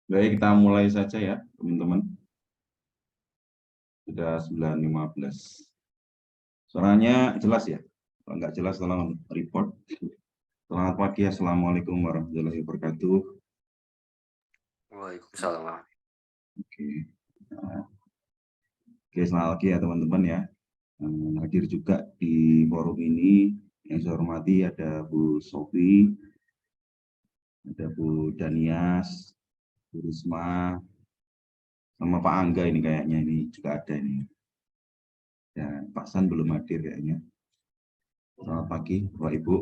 Baik, kita mulai saja ya, teman-teman. Sudah 9.15. Suaranya jelas ya? Kalau nggak jelas, tolong report. Selamat pagi, Assalamualaikum warahmatullahi wabarakatuh. Waalaikumsalam. Oke. Oke, selamat pagi ya teman-teman ya. Hadir juga di forum ini yang saya hormati ada Bu Sofi, ada Bu Danias, Bu Risma, sama Pak Angga ini kayaknya ini juga ada ini. Ya, Pak San belum hadir kayaknya. Selamat pagi, Bapak Ibu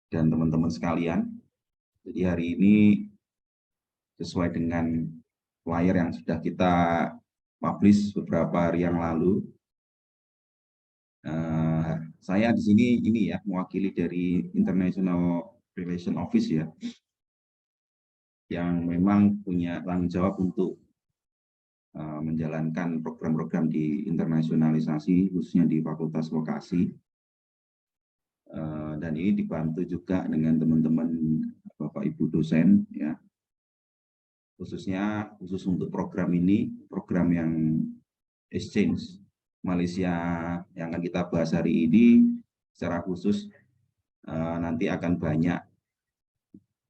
dan teman-teman sekalian. Jadi hari ini sesuai dengan flyer yang sudah kita publish beberapa hari yang lalu, saya di sini ini ya mewakili dari International Relation Office ya, yang memang punya tanggung jawab untuk menjalankan program-program di internasionalisasi khususnya di Fakultas Vokasi, dan ini dibantu juga dengan teman-teman Bapak Ibu dosen ya, khusus untuk program ini, program yang exchange Malaysia yang akan kita bahas hari ini secara khusus nanti akan banyak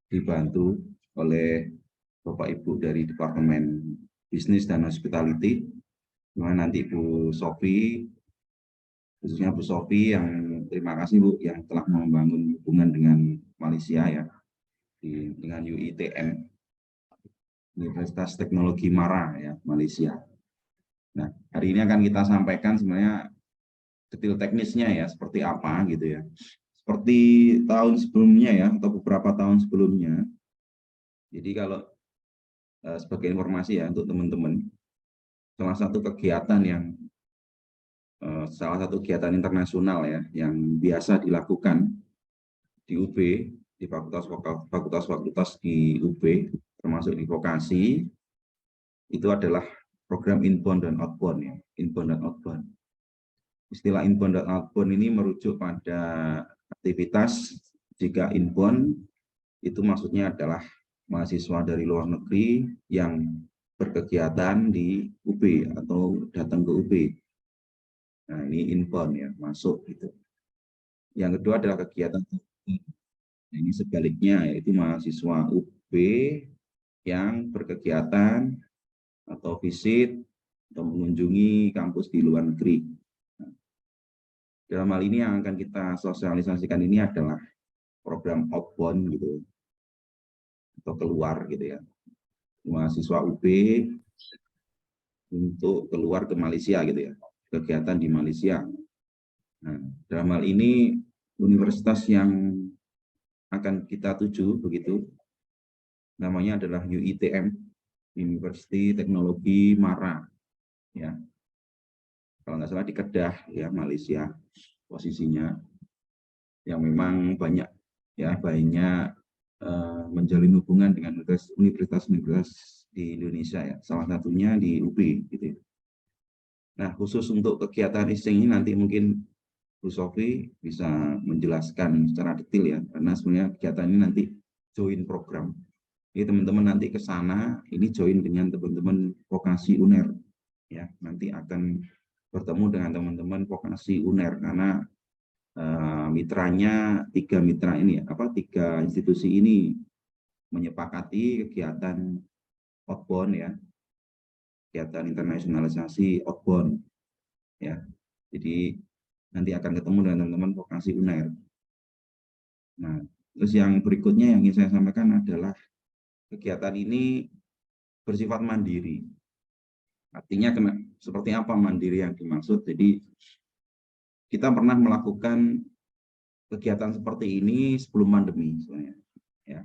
dibantu oleh Bapak Ibu dari Departemen Bisnis dan Hospitality, dimana nanti Bu Sofi, khususnya Bu Sofi yang terima kasih Bu yang telah membangun hubungan dengan Malaysia ya, dengan UITM, Universitas Teknologi Mara ya, Malaysia. Nah, hari ini akan kita sampaikan sebenarnya detail teknisnya ya, seperti apa gitu ya. Seperti tahun sebelumnya ya, atau beberapa tahun sebelumnya. Jadi kalau sebagai informasi ya untuk teman-teman, salah satu kegiatan kegiatan internasional ya, yang biasa dilakukan di UB, di fakultas di UB, termasuk di vokasi, itu adalah program inbound dan outbound ya, inbound dan outbound. Istilah inbound dan outbound ini merujuk pada aktivitas jika inbound itu maksudnya adalah mahasiswa dari luar negeri yang berkegiatan di UB atau datang ke UB. Nah, ini inbound ya, masuk gitu. Yang kedua adalah kegiatan ini sebaliknya, yaitu mahasiswa UB yang berkegiatan atau visit atau mengunjungi kampus di luar negeri. Dalam hal ini yang akan kita sosialisasikan ini adalah program outbound gitu, atau keluar gitu ya, mahasiswa UB untuk keluar ke Malaysia gitu ya, kegiatan di Malaysia. Nah, dalam hal ini universitas yang akan kita tuju begitu, namanya adalah UITM, University Teknologi Mara ya. Kalau nggak salah di Kedah ya, Malaysia posisinya, yang memang banyak menjalin hubungan dengan universitas-universitas di Indonesia ya, salah satunya di UB gitu ya. Nah, khusus untuk kegiatan exchange ini nanti mungkin Bu Sofi bisa menjelaskan secara detail ya, karena sebenarnya kegiatan ini nanti join program. Jadi teman-teman nanti ke sana ini join dengan teman-teman vokasi UNER ya, nanti akan bertemu dengan teman-teman vokasi UNER karena mitranya tiga institusi ini menyepakati kegiatan outbound ya, kegiatan internasionalisasi outbound ya. Jadi nanti akan ketemu dengan teman-teman vokasi UNER. Nah, terus yang berikutnya yang ingin saya sampaikan adalah kegiatan ini bersifat mandiri. Artinya seperti apa mandiri yang dimaksud? Jadi kita pernah melakukan kegiatan seperti ini sebelum pandemi sebenarnya. Ya.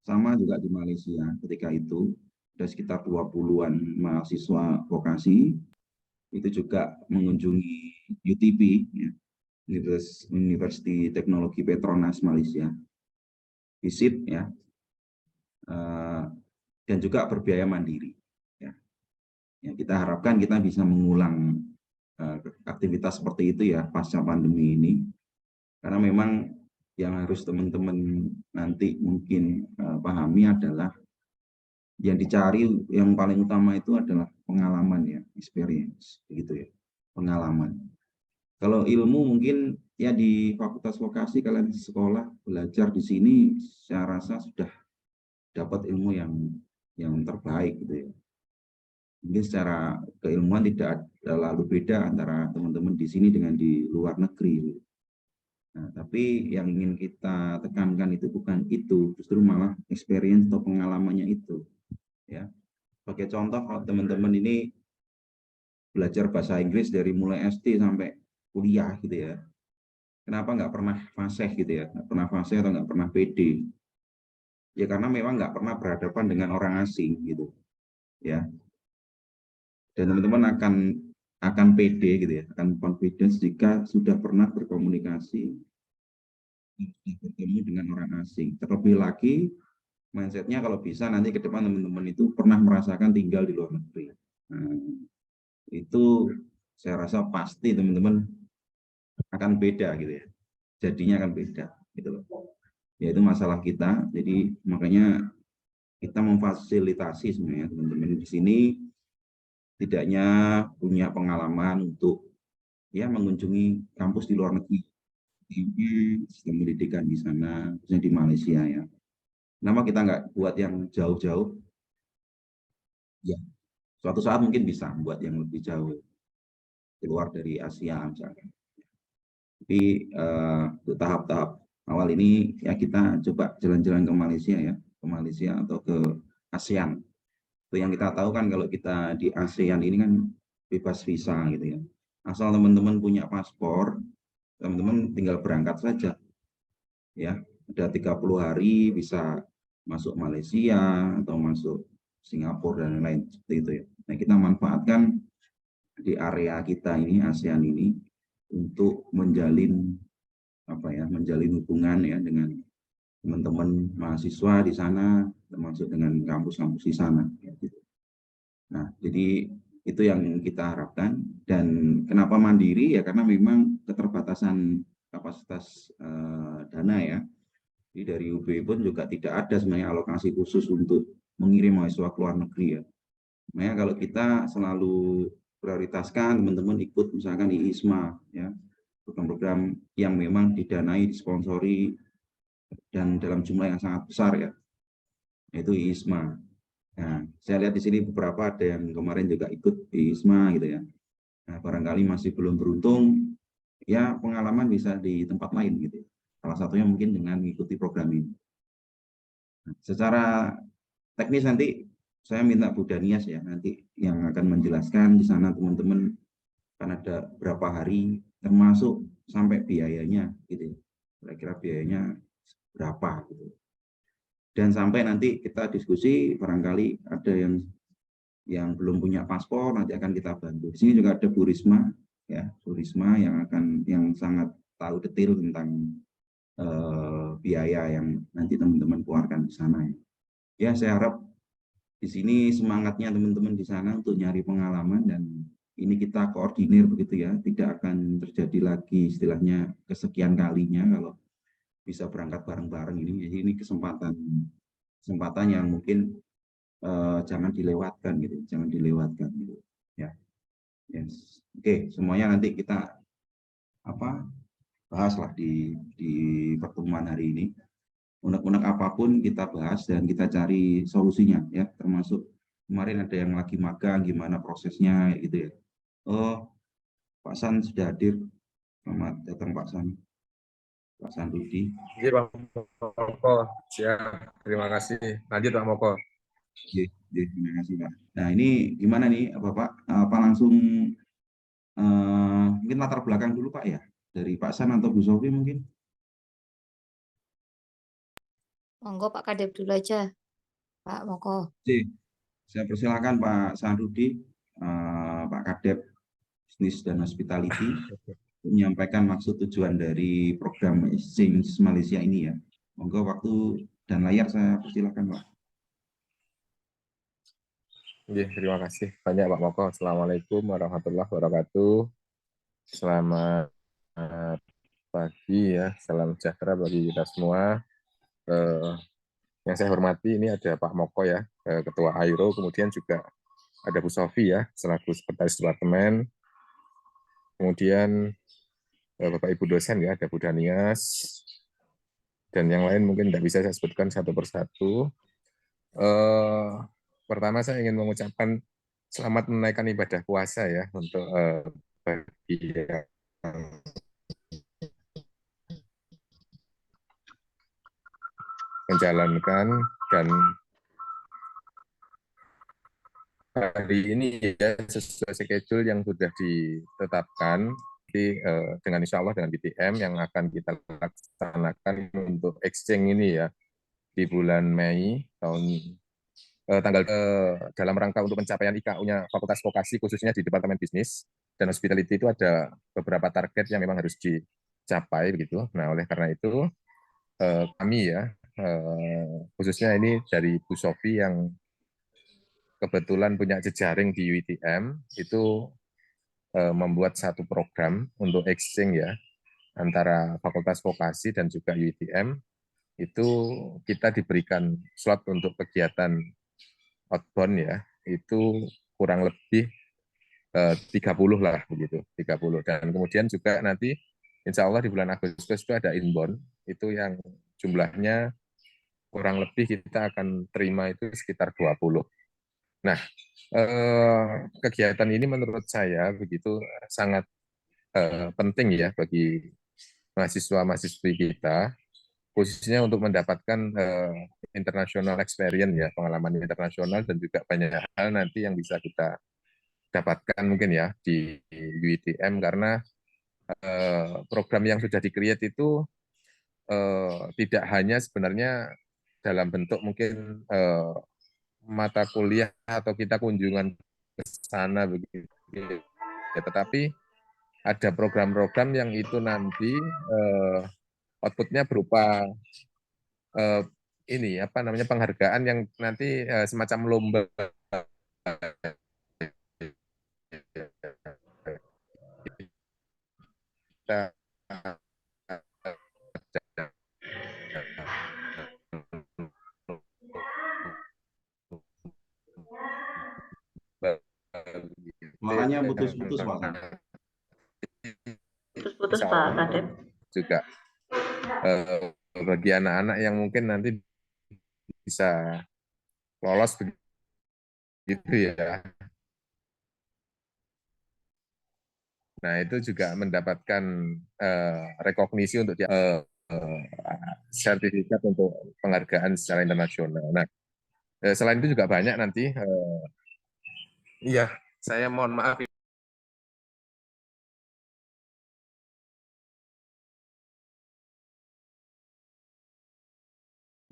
Sama juga di Malaysia ketika itu ada sekitar 20-an mahasiswa vokasi itu juga mengunjungi UTP ya, University Teknologi Petronas Malaysia, visit ya, dan juga berbiaya mandiri ya. Ya, kita harapkan kita bisa mengulang aktivitas seperti itu ya pasca pandemi ini, karena memang yang harus teman-teman nanti mungkin pahami adalah yang dicari yang paling utama itu adalah pengalaman ya, experience, begitu ya, pengalaman. Kalau ilmu mungkin ya di Fakultas Vokasi kalian di sekolah belajar di sini, saya rasa sudah dapat ilmu yang terbaik gitu ya. Mungkin secara keilmuan tidak lalu beda antara teman-teman di sini dengan di luar negeri. Nah, tapi yang ingin kita tekankan itu bukan itu, justru malah experience atau pengalamannya itu. Ya, sebagai contoh kalau teman-teman ini belajar bahasa Inggris dari mulai SD sampai kuliah gitu ya, kenapa nggak pernah fasih gitu ya, nggak pernah fasih atau nggak pernah pede? Ya karena memang nggak pernah berhadapan dengan orang asing gitu, ya. Dan teman-teman akan pede gitu ya, akan confidence jika sudah pernah berkomunikasi, bertemu dengan orang asing. Terlebih lagi mindsetnya kalau bisa nanti ke depan teman-teman itu pernah merasakan tinggal di luar negeri. Nah, itu saya rasa pasti teman-teman akan beda gitu ya, jadinya akan beda gitu loh. Ya itu masalah kita, jadi makanya kita memfasilitasi sebenarnya teman-teman di sini tidaknya punya pengalaman untuk ya mengunjungi kampus di luar negeri, sistem pendidikan di sana, khususnya di Malaysia ya. Kenapa kita nggak buat yang jauh-jauh? Ya, suatu saat mungkin bisa buat yang lebih jauh, keluar dari Asia misalnya. Tapi untuk tahap-tahap awal ini ya kita coba jalan-jalan ke Malaysia ya, ke Malaysia atau ke ASEAN. Itu yang kita tahu kan kalau kita di ASEAN ini kan bebas visa gitu ya. Asal teman-teman punya paspor, teman-teman tinggal berangkat saja ya. Ada 30 hari bisa masuk Malaysia atau masuk Singapura dan lain-lain seperti itu ya. Nah, kita manfaatkan di area kita ini ASEAN ini untuk menjalin apa ya, menjalin hubungan ya dengan teman-teman mahasiswa di sana, termasuk dengan kampus-kampus di sana ya, gitu. Nah, jadi itu yang kita harapkan. Dan kenapa mandiri ya karena memang keterbatasan kapasitas dana ya. Jadi dari UB pun juga tidak ada sebenarnya alokasi khusus untuk mengirim mahasiswa ke luar negeri ya. Makanya kalau kita selalu prioritaskan teman-teman ikut misalkan di ISMA ya, program-program yang memang didanai, disponsori dan dalam jumlah yang sangat besar ya, yaitu ISMA. Nah, saya lihat di sini beberapa ada yang kemarin juga ikut di ISMA gitu ya. Nah, barangkali masih belum beruntung, ya pengalaman bisa di tempat lain gitu. Salah satunya mungkin dengan mengikuti program ini. Nah, secara teknis nanti saya minta Bu Danias ya nanti yang akan menjelaskan di sana teman-teman kan ada berapa hari termasuk sampai biayanya gitu. Kira-kira biayanya berapa gitu. Dan sampai nanti kita diskusi barangkali ada yang belum punya paspor nanti akan kita bantu. Di sini juga ada Bu Risma ya, Bu Risma yang sangat tahu detail tentang biaya yang nanti teman-teman keluarkan di sana ya. Ya, saya harap di sini semangatnya teman-teman di sana untuk nyari pengalaman dan ini kita koordinir begitu ya, tidak akan terjadi lagi istilahnya kesekian kalinya kalau bisa berangkat bareng-bareng ini. Jadi ini kesempatan yang mungkin jangan dilewatkan gitu, jangan dilewatkan gitu. Ya, yes. Oke, semuanya nanti kita bahaslah di pertemuan hari ini. Unek-unek apapun kita bahas dan kita cari solusinya ya, termasuk kemarin ada yang lagi magang gimana prosesnya gitu ya. Oh, Pak San sudah hadir. Selamat datang Pak San. Pak San Rudi. Iya, Pak Moko. Siap. Terima kasih. Lanjut, Pak Moko. Terima kasih Pak. Nah ini gimana nih Bapak? Apa langsung mungkin latar belakang dulu Pak ya dari Pak San atau Bu Sofi mungkin? Monggo Pak Kadep dulu aja, Pak Moko. Oke, saya persilakan Pak San Rudi, Pak Kadep Bisnis dan Hospitality menyampaikan maksud tujuan dari program Exchange Malaysia ini ya. Monggo waktu dan layar saya persilakan Pak. Terima kasih banyak Pak Moko. Assalamualaikum warahmatullahi wabarakatuh. Selamat pagi ya, salam sejahtera bagi kita semua. Yang saya hormati ini ada Pak Moko ya, Ketua AIRO, kemudian juga ada Bu Sofi ya, selaku Sekretaris Departemen, kemudian Bapak Ibu dosen ya, ada Bu Danias, dan yang lain mungkin tidak bisa saya sebutkan satu persatu. Pertama saya ingin mengucapkan selamat menaikkan ibadah puasa ya untuk bagi yang menjalankan, dan hari ini ya sesuai schedule yang sudah ditetapkan dengan insya Allah dengan BTM yang akan kita laksanakan untuk exchange ini ya di bulan Mei tanggal dalam rangka untuk pencapaian IKU-nya Fakultas Vokasi khususnya di Departemen Bisnis dan Hospitality itu ada beberapa target yang memang harus dicapai begitu. Nah, oleh karena itu kami ya khususnya ini dari Bu Sofi yang kebetulan punya jejaring di UiTM itu membuat satu program untuk exchange ya antara Fakultas Vokasi dan juga UiTM. Itu kita diberikan slot untuk kegiatan outbound ya, itu kurang lebih 30 lah begitu, 30. Dan kemudian juga nanti insya Allah di bulan Agustus itu ada inbound, itu yang jumlahnya kurang lebih kita akan terima itu sekitar 20. Nah, kegiatan ini menurut saya begitu sangat penting ya bagi mahasiswa-mahasiswi kita, khususnya untuk mendapatkan international experience ya, pengalaman internasional dan juga banyak hal nanti yang bisa kita dapatkan mungkin ya di UiTM karena program yang sudah di-create itu tidak hanya sebenarnya dalam bentuk mungkin mata kuliah atau kita kunjungan ke sana begitu ya, tetapi ada program-program yang itu nanti outputnya berupa ini apa namanya penghargaan yang nanti semacam lomba kita Makanya putus-putus Pak. Putus-putus Pak Kadep. Juga bagi anak-anak yang mungkin nanti bisa lolos begitu ya. Nah, itu juga mendapatkan rekognisi untuk sertifikat untuk penghargaan secara internasional. Nah, selain itu juga banyak nanti. Iya, saya mohon maaf.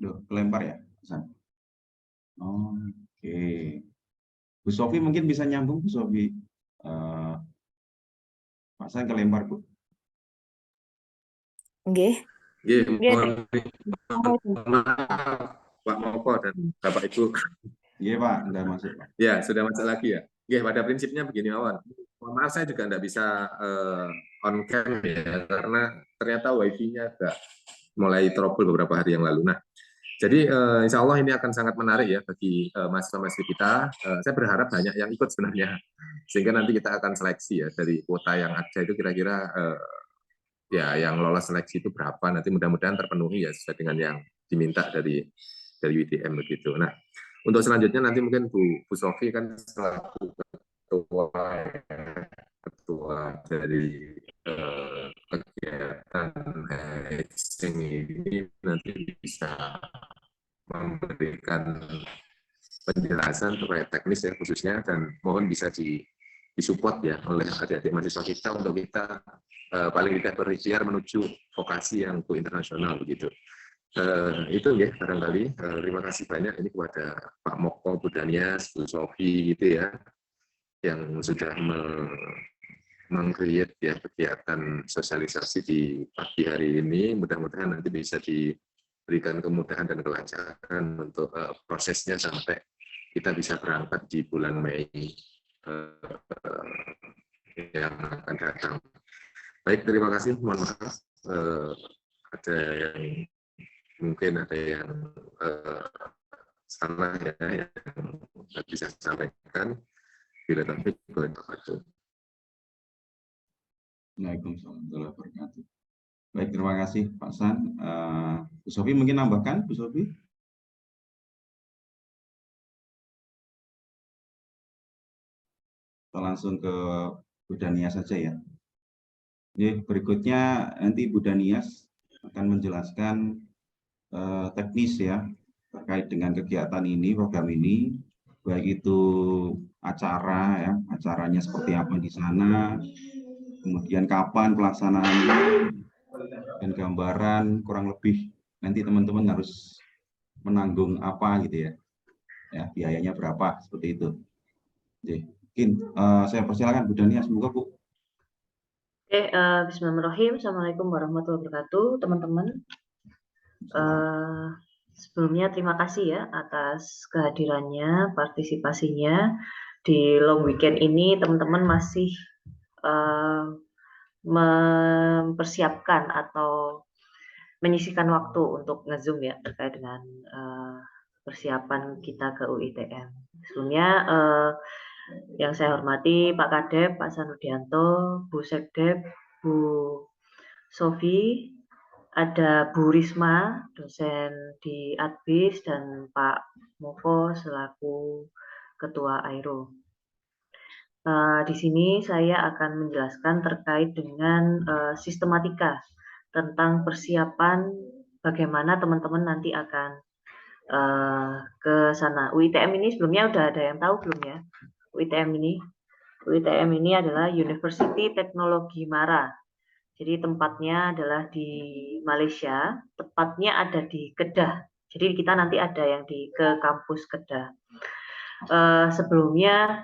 Duh, kelempar ya, Hasan? Oke. Bu Sofi mungkin bisa nyambung, Bu Sofi. Pak saya kelempar, Bu. Nggih. Mohon maaf, Pak Moko dan Bapak Ibu. Iya Pak, udah masuk Pak. Ya, sudah masuk lagi ya. Ya, pada prinsipnya begini Awan. Mohon maaf saya juga tidak bisa on cam ya, karena ternyata wifi-nya agak mulai trouble beberapa hari yang lalu. Nah, jadi insya Allah ini akan sangat menarik ya bagi mahasiswa-mahasiswa kita. Saya berharap banyak yang ikut sebenarnya, sehingga nanti kita akan seleksi ya dari kuota yang ada itu kira-kira ya yang lolos seleksi itu berapa. Nanti mudah-mudahan terpenuhi ya sesuai dengan yang diminta dari UiTM begitu. Nah, untuk selanjutnya nanti mungkin Bu Sofi kan selaku ketua dari kegiatan exchange ini nanti bisa memberikan penjelasan terkait teknis ya khususnya, dan mohon bisa disupport ya oleh adik-adik mahasiswa kita untuk kita paling tidak berikhtiar menuju vokasi yang go internasional begitu. Itu ya barangkali. Terima kasih banyak ini kepada Pak Moko, Bu Danias, Bu Sofi gitu ya, yang sudah meng-create ya kegiatan sosialisasi di pagi hari ini. Mudah-mudahan nanti bisa diberikan kemudahan dan kelancaran untuk prosesnya sampai kita bisa berangkat di bulan Mei yang akan datang. Baik, terima kasih. Mohon maaf. ada yang mungkin ada yang salah ya, yang nggak bisa sampaikan. Bila tapi boleh terbantu. Waalaikumsalam warahmatullahi wabarakatuh. Baik, terima kasih Pak San. Bu Sofi mungkin nambahkan, Bu Sofi? Kita langsung ke Bu Danias saja ya. Jadi berikutnya nanti Bu Danias akan menjelaskan teknis ya terkait dengan kegiatan ini, program ini, baik itu acara ya, acaranya seperti apa di sana, kemudian kapan pelaksanaannya, dan gambaran kurang lebih nanti teman-teman harus menanggung apa gitu ya, biayanya berapa seperti itu. Jadi, mungkin saya persilakan Bu Danias, semoga Bu. Oke, bismillahirrahmanirrahim. Assalamualaikum warahmatullahi wabarakatuh, teman-teman. Sebelumnya terima kasih ya atas kehadirannya, partisipasinya di long weekend ini. Teman-teman masih mempersiapkan atau menyisihkan waktu untuk nge-zoom ya terkait dengan persiapan kita ke UITM. Sebelumnya yang saya hormati Pak Kadep, Pak Sanudianto, Bu Sekdep, Bu Sofi, ada Bu Risma, dosen di Adbis, dan Pak Moko selaku Ketua Airo. Di sini saya akan menjelaskan terkait dengan sistematika tentang persiapan bagaimana teman-teman nanti akan ke sana. UITM ini sebelumnya udah ada yang tahu belum ya? UITM ini adalah University Teknologi Mara. Jadi tempatnya adalah di Malaysia, tepatnya ada di Kedah. Jadi kita nanti ada yang ke kampus Kedah. Sebelumnya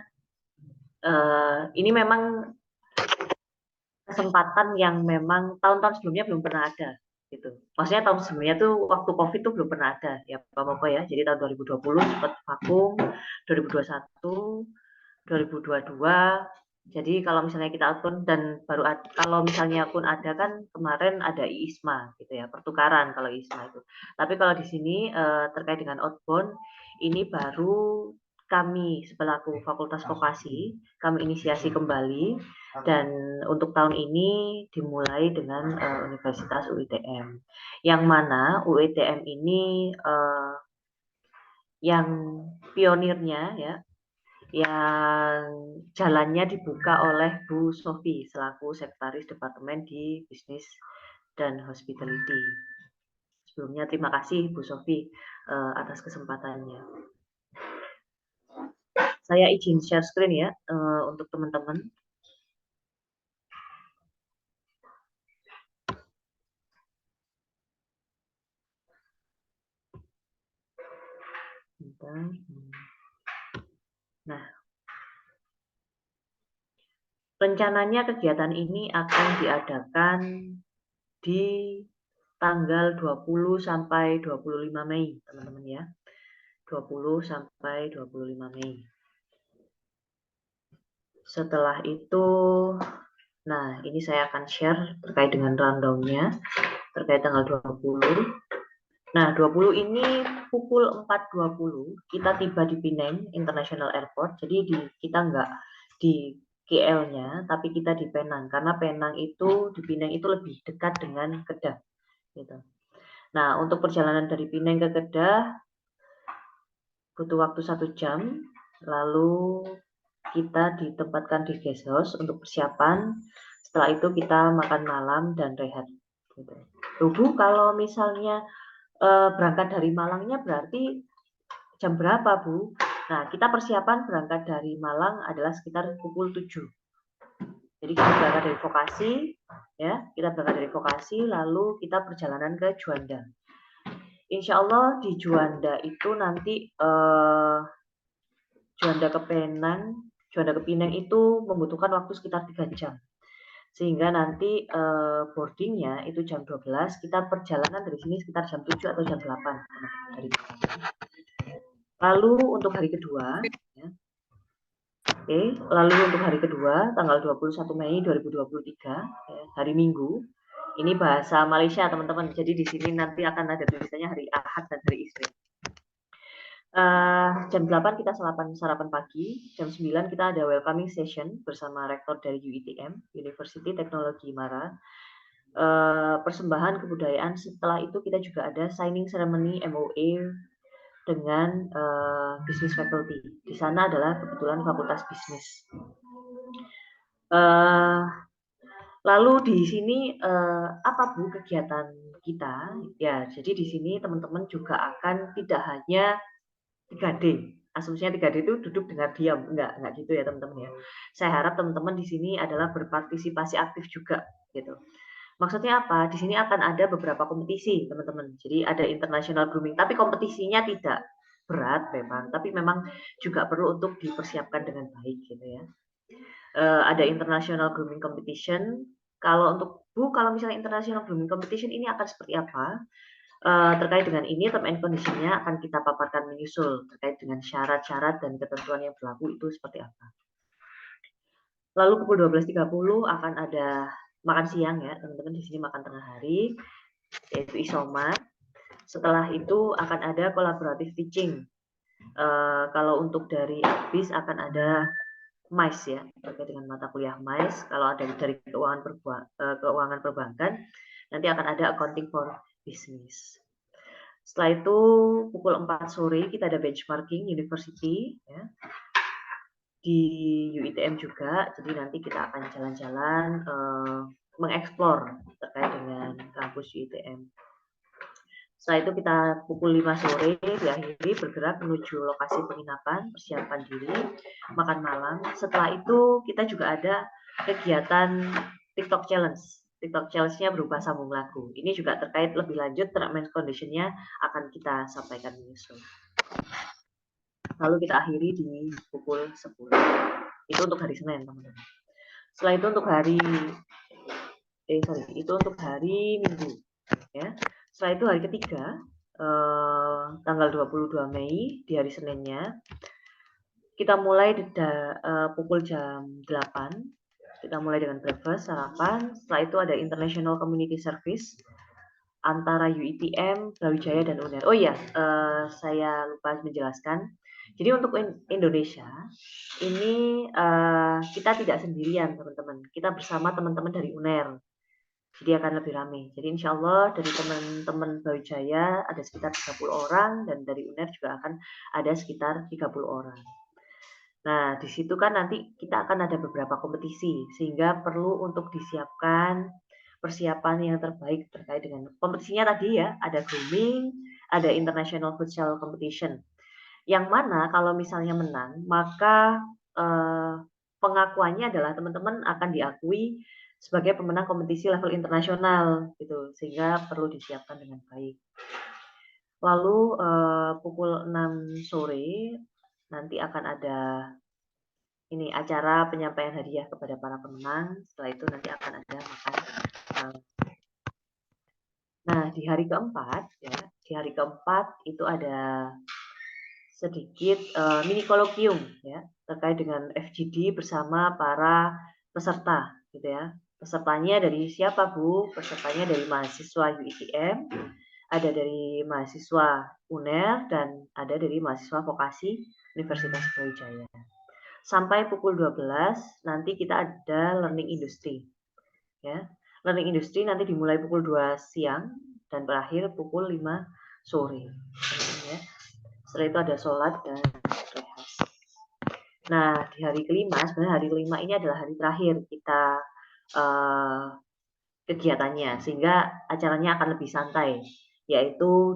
ini memang kesempatan yang memang tahun-tahun sebelumnya belum pernah ada. Gitu. Maksudnya tahun sebelumnya tuh waktu COVID tuh belum pernah ada ya Bapak-Bapak ya. Jadi tahun 2020 sempat vakum, 2021, 2022. Jadi kalau misalnya kita outbound dan baru kalau misalnya pun ada kan kemarin ada IISMA gitu ya, pertukaran kalau IISMA itu. Tapi kalau di sini terkait dengan outbound ini baru kami selaku Fakultas Vokasi kami inisiasi kembali dan untuk tahun ini dimulai dengan Universitas UITM. Yang mana UITM ini yang pionirnya ya, yang jalannya dibuka oleh Bu Sofi selaku Sekretaris Departemen di Bisnis dan Hospitality. Sebelumnya terima kasih Bu Sofi atas kesempatannya. Saya izin share screen ya untuk teman-teman. Nah, rencananya kegiatan ini akan diadakan di tanggal 20 sampai 25 Mei, teman-teman ya. 20 sampai 25 Mei. Setelah itu, nah ini saya akan share terkait dengan rundown-nya, terkait tanggal 20. Nah, 20 ini pukul 4.20 kita tiba di Penang International Airport. Jadi kita nggak di KL-nya, tapi kita di Penang. Karena Penang itu, di Penang itu lebih dekat dengan Kedah. Gitu. Nah, untuk perjalanan dari Penang ke Kedah, butuh waktu 1 jam. Lalu kita ditempatkan di guest house untuk persiapan. Setelah itu kita makan malam dan rehat. Gitu. Bu, kalau misalnya berangkat dari Malangnya berarti jam berapa, Bu? Nah, kita persiapan berangkat dari Malang adalah sekitar pukul 7. Jadi kita berangkat dari Vokasi, ya, kita berangkat dari Vokasi, lalu kita perjalanan ke Juanda. Insya Allah di Juanda itu nanti Juanda ke Penang itu membutuhkan waktu sekitar 3 jam. Sehingga nanti boardingnya itu jam 12, kita perjalanan dari sini sekitar jam 7 atau jam 8. Dari lalu untuk hari kedua, ya. Lalu untuk hari kedua, tanggal 21 Mei 2023, ya, hari Minggu, Ini bahasa Malaysia, teman-teman. Jadi di sini nanti akan ada tulisannya hari Ahad dan hari Isnin. Jam 8 kita sarapan pagi, jam 9 kita ada welcoming session bersama rektor dari UITM, University Teknologi Mara. Persembahan kebudayaan, setelah itu kita juga ada signing ceremony MOA dengan business faculty. Di sana adalah kebetulan fakultas bisnis. Lalu di sini apa Bu kegiatan kita? Ya, jadi di sini teman-teman juga akan tidak hanya 3D. Asumsinya 3D itu duduk dengar diam. Enggak gitu ya teman-teman ya. Saya harap teman-teman di sini adalah berpartisipasi aktif juga gitu. Maksudnya apa? Di sini akan ada beberapa kompetisi, teman-teman. Jadi ada international grooming, tapi kompetisinya tidak berat memang, tapi memang juga perlu untuk dipersiapkan dengan baik gitu ya. Ada international grooming competition. Kalau untuk Bu, kalau misalnya international grooming competition ini akan seperti apa? Terkait dengan ini, term and condition-nya akan kita paparkan menyusul terkait dengan syarat-syarat dan ketentuan yang berlaku itu seperti apa. Lalu pukul 12.30 akan ada makan siang ya, teman-teman di sini makan tengah hari, yaitu isoman. Setelah itu akan ada collaborative teaching. Kalau untuk dari ABIS akan ada MICE ya, terkait dengan mata kuliah MICE. Kalau ada dari keuangan perbankan, nanti akan ada accounting for business. Setelah itu pukul 4 sore kita ada benchmarking university ya, di UITM juga. Jadi nanti kita akan jalan-jalan mengeksplor terkait dengan kampus UITM. Setelah itu kita pukul 5 sore diakhiri bergerak menuju lokasi penginapan, persiapan diri, makan malam. Setelah itu kita juga ada kegiatan TikTok Challenge. TikTok Challenge-nya berupa sambung lagu. Ini juga terkait lebih lanjut term and condition-nya akan kita sampaikan menyusul. Lalu kita akhiri di pukul 10. Itu untuk hari Senin, teman-teman. Setelah itu untuk hari Minggu ya. Setelah itu hari ketiga, tanggal 22 Mei di hari Seninnya, kita mulai pukul jam 8. Kita mulai dengan breakfast, sarapan. Setelah itu ada International Community Service antara UITM, Brawijaya, dan UNER. Oh iya, saya lupa menjelaskan. Jadi untuk Indonesia, ini kita tidak sendirian, teman-teman. Kita bersama teman-teman dari UNER. Jadi akan lebih ramai. Jadi insya Allah dari teman-teman Brawijaya ada sekitar 30 orang, dan dari UNER juga akan ada sekitar 30 orang. Nah, di situ kan nanti kita akan ada beberapa kompetisi, sehingga perlu untuk disiapkan persiapan yang terbaik terkait dengan kompetisinya tadi ya, ada grooming, ada international futsal competition. Yang mana kalau misalnya menang, maka pengakuannya adalah teman-teman akan diakui sebagai pemenang kompetisi level internasional gitu, sehingga perlu disiapkan dengan baik. Lalu pukul 6 sore nanti akan ada ini acara penyampaian hadiah kepada para pemenang. Setelah itu nanti akan ada makan. Nah, di hari keempat ya, di hari keempat itu ada sedikit mini kolokium ya terkait dengan FGD bersama para peserta gitu ya. Pesertanya dari siapa Bu? Pesertanya dari mahasiswa UITM, ada dari mahasiswa UNER, dan ada dari mahasiswa vokasi Universitas Brawijaya. Sampai pukul 12 nanti kita ada learning industry. Ya. Learning industry nanti dimulai pukul 2 siang dan berakhir pukul 5 sore. Ya. Setelah itu ada sholat dan rehas. Nah, di hari kelima, sebenarnya hari kelima ini adalah hari terakhir kita kegiatannya, sehingga acaranya akan lebih santai, yaitu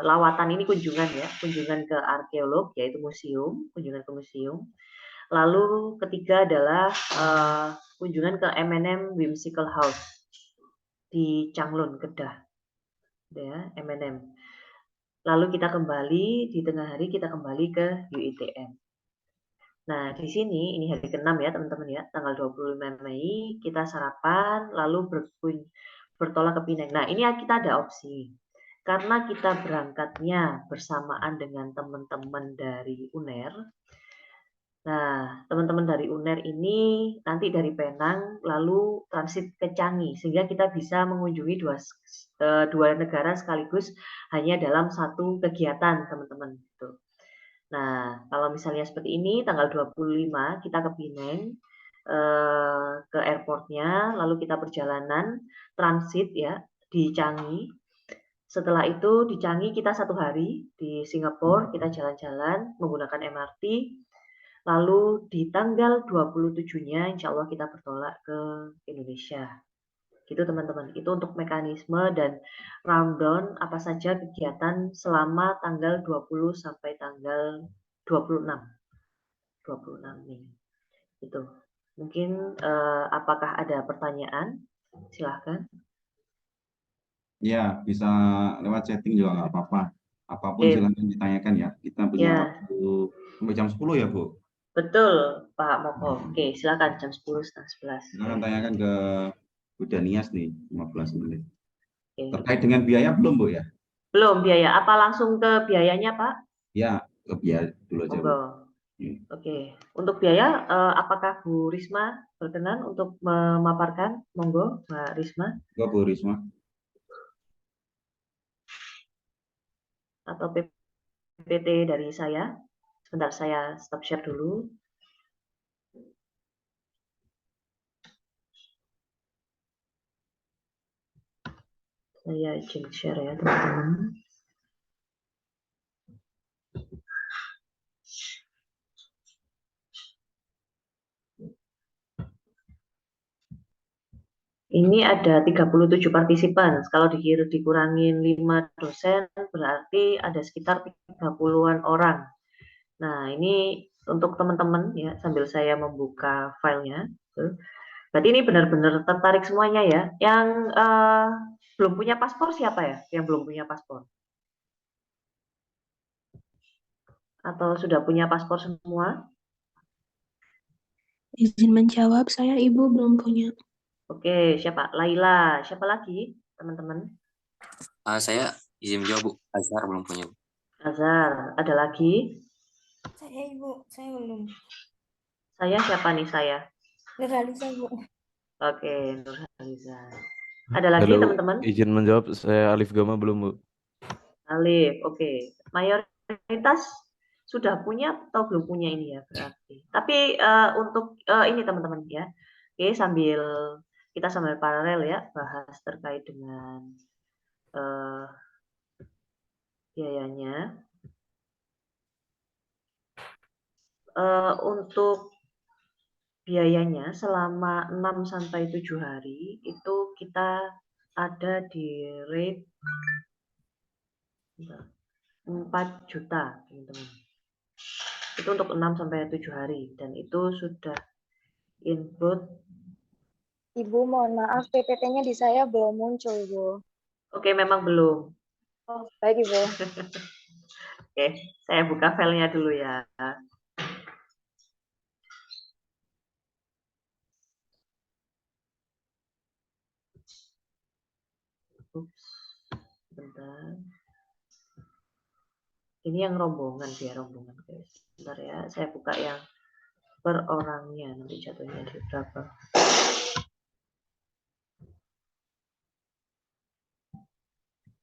lawatan ini kunjungan ya, kunjungan ke arkeolog, yaitu museum, kunjungan ke museum. Lalu ketiga adalah kunjungan ke M&M Whimsical House di Changlun, Kedah, ya, M&M. Lalu kita kembali di tengah hari, kita kembali ke UITM. Nah, di sini ini hari ke-6 ya teman-teman ya, tanggal 25 Mei kita sarapan lalu bertolak ke Pinang. Nah, ini kita ada opsi. Karena kita berangkatnya bersamaan dengan teman-teman dari UNER, Nah, teman-teman dari UNER ini nanti dari Penang lalu transit ke Changi sehingga kita bisa mengunjungi dua negara sekaligus hanya dalam satu kegiatan, teman-teman. Gitu. Nah, kalau misalnya seperti ini tanggal 25 kita ke Penang ke airportnya, lalu kita perjalanan transit ya di Changi. Setelah itu di Changi kita 1 hari, di Singapura kita jalan-jalan menggunakan MRT. Lalu di tanggal 27-nya insya Allah kita bertolak ke Indonesia. Gitu teman-teman. Itu untuk mekanisme dan rundown apa saja kegiatan selama tanggal 20 sampai tanggal 26. 26 Mei. Itu. Mungkin apakah ada pertanyaan? Silahkan. Ya, bisa lewat chatting juga nggak apa-apa. Apapun Oke. silakan ditanyakan ya. Kita punya Ya. waktu sampai jam 10 ya, Bu? Betul, Pak Moko. Oke, silakan jam 10 setengah 11. Silakan tanyakan ke Bu Danias nih, 15 menit. Oke. Terkait dengan biaya belum, Bu ya? Belum biaya. Apa langsung ke biayanya, Pak? Ya, ke biaya dulu aja, Bu. Monggo. Oke. Untuk biaya, apakah Bu Risma berkenan untuk memaparkan? Monggo, Mbak Risma. Ke Bu Risma. Atau PPT dari saya. Sebentar, saya stop share dulu. Saya izin share ya, teman-teman. Ini ada 37 partisipan. Kalau dikurangin 5 dosen, berarti ada sekitar 30-an orang. Nah, ini untuk teman-teman ya, sambil saya membuka filenya. Berarti ini benar-benar tertarik semuanya ya. Yang belum punya paspor siapa ya? Yang belum punya paspor? Atau sudah punya paspor semua? Izin menjawab, saya Ibu belum punya. Oke, siapa? Laila. Siapa lagi, teman-teman? Saya izin menjawab, Bu. Azhar belum punya, Bu. Azhar. Ada lagi? Saya Ibu, saya belum. Saya siapa nih saya? Nurhaliza Bu. Oke, Nurhaliza. Ada lagi Halo, teman-teman? izin menjawab, saya Alif Gama belum, Bu. Alif, oke. Mayoritas sudah punya atau belum punya ini ya berarti. Tapi untuk ini teman-teman ya, oke kita sambil paralel ya bahas terkait dengan biayanya. Untuk biayanya selama 6 sampai 7 hari itu kita ada di rate 4 juta, teman-teman. Itu untuk 6 sampai 7 hari dan itu sudah input. Ibu, mohon maaf, PPT-nya di saya belum muncul, Bu. Oke, memang belum. Oh, baik, Ibu. Oke, saya buka filenya dulu ya. Ups, bentar. Ini yang rombongan biar rombongan, guys. Bentar ya, saya buka yang per orangnya nanti jatuhnya di berapa.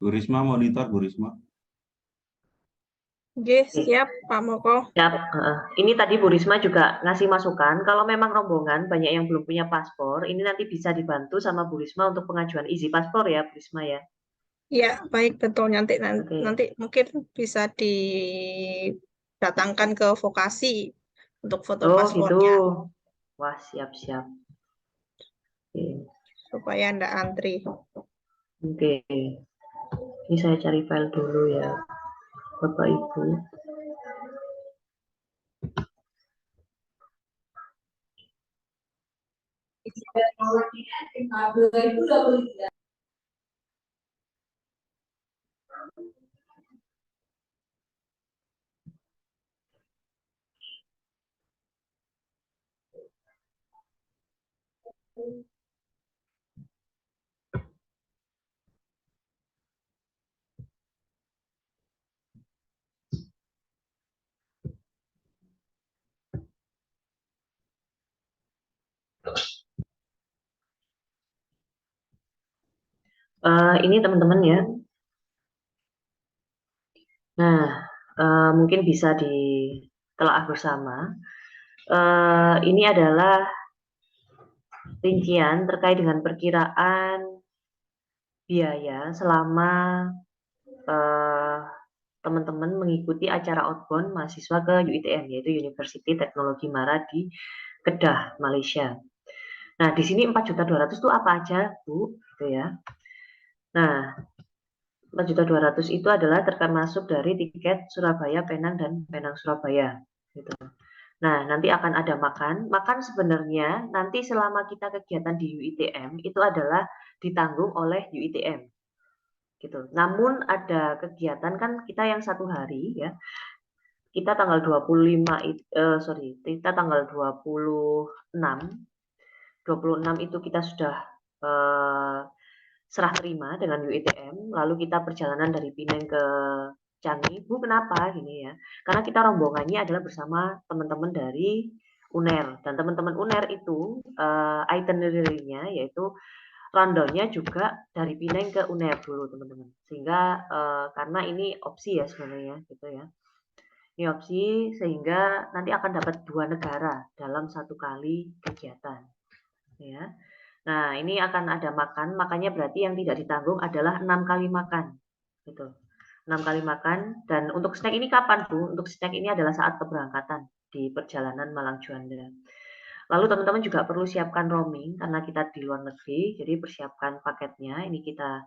Bu Risma monitor, Bu Risma. Oke, siap Pak Moko. Siap. Ini tadi Bu Risma juga ngasih masukan, kalau memang rombongan banyak yang belum punya paspor, ini nanti bisa dibantu sama Bu Risma untuk pengajuan izin paspor ya, Bu Risma ya. Ya, baik, betul. Nanti Oke. mungkin bisa didatangkan ke vokasi untuk foto Oh gitu. paspornya, Wah, siap-siap. Oke. supaya Anda antri. Oke. Ini saya cari file dulu ya, Bapak Ibu. Ini teman-teman ya. Nah, mungkin bisa ditelaah bersama. Ini adalah rincian terkait dengan perkiraan biaya selama teman-teman mengikuti acara outbound mahasiswa ke UITM, yaitu University Teknologi Mara di Kedah, Malaysia. Nah, di sini 4.200.000 itu apa aja, Bu? Gitu ya. Nah, 4.200.000 itu adalah termasuk dari tiket Surabaya Penang dan Penang Surabaya. Gitu. Nah, nanti akan ada makan. Makan sebenarnya nanti selama kita kegiatan di UITM itu adalah ditanggung oleh UITM. Gitu. Namun ada kegiatan kan kita yang 1 hari ya. Kita tanggal 25 kita tanggal 26 itu kita sudah serah terima dengan UITM, lalu kita perjalanan dari Pinang ke Changi. Bu, kenapa gini ya? Karena kita rombongannya adalah bersama teman-teman dari UNER, dan teman-teman UNER itu itinerary-nya yaitu rundown-nya juga dari Pinang ke UNER dulu, teman-teman. Sehingga karena ini opsi ya sebenarnya gitu ya. Ini opsi sehingga nanti akan dapat 2 negara dalam 1 kali kegiatan. Ya. Nah, ini akan ada makan, makanya berarti yang tidak ditanggung adalah 6 kali makan. Gitu. 6 kali makan, dan untuk snack ini kapan, Bu? Untuk snack ini adalah saat keberangkatan di perjalanan Malang Juanda. Lalu teman-teman juga perlu siapkan roaming karena kita di luar negeri, jadi persiapkan paketnya, ini kita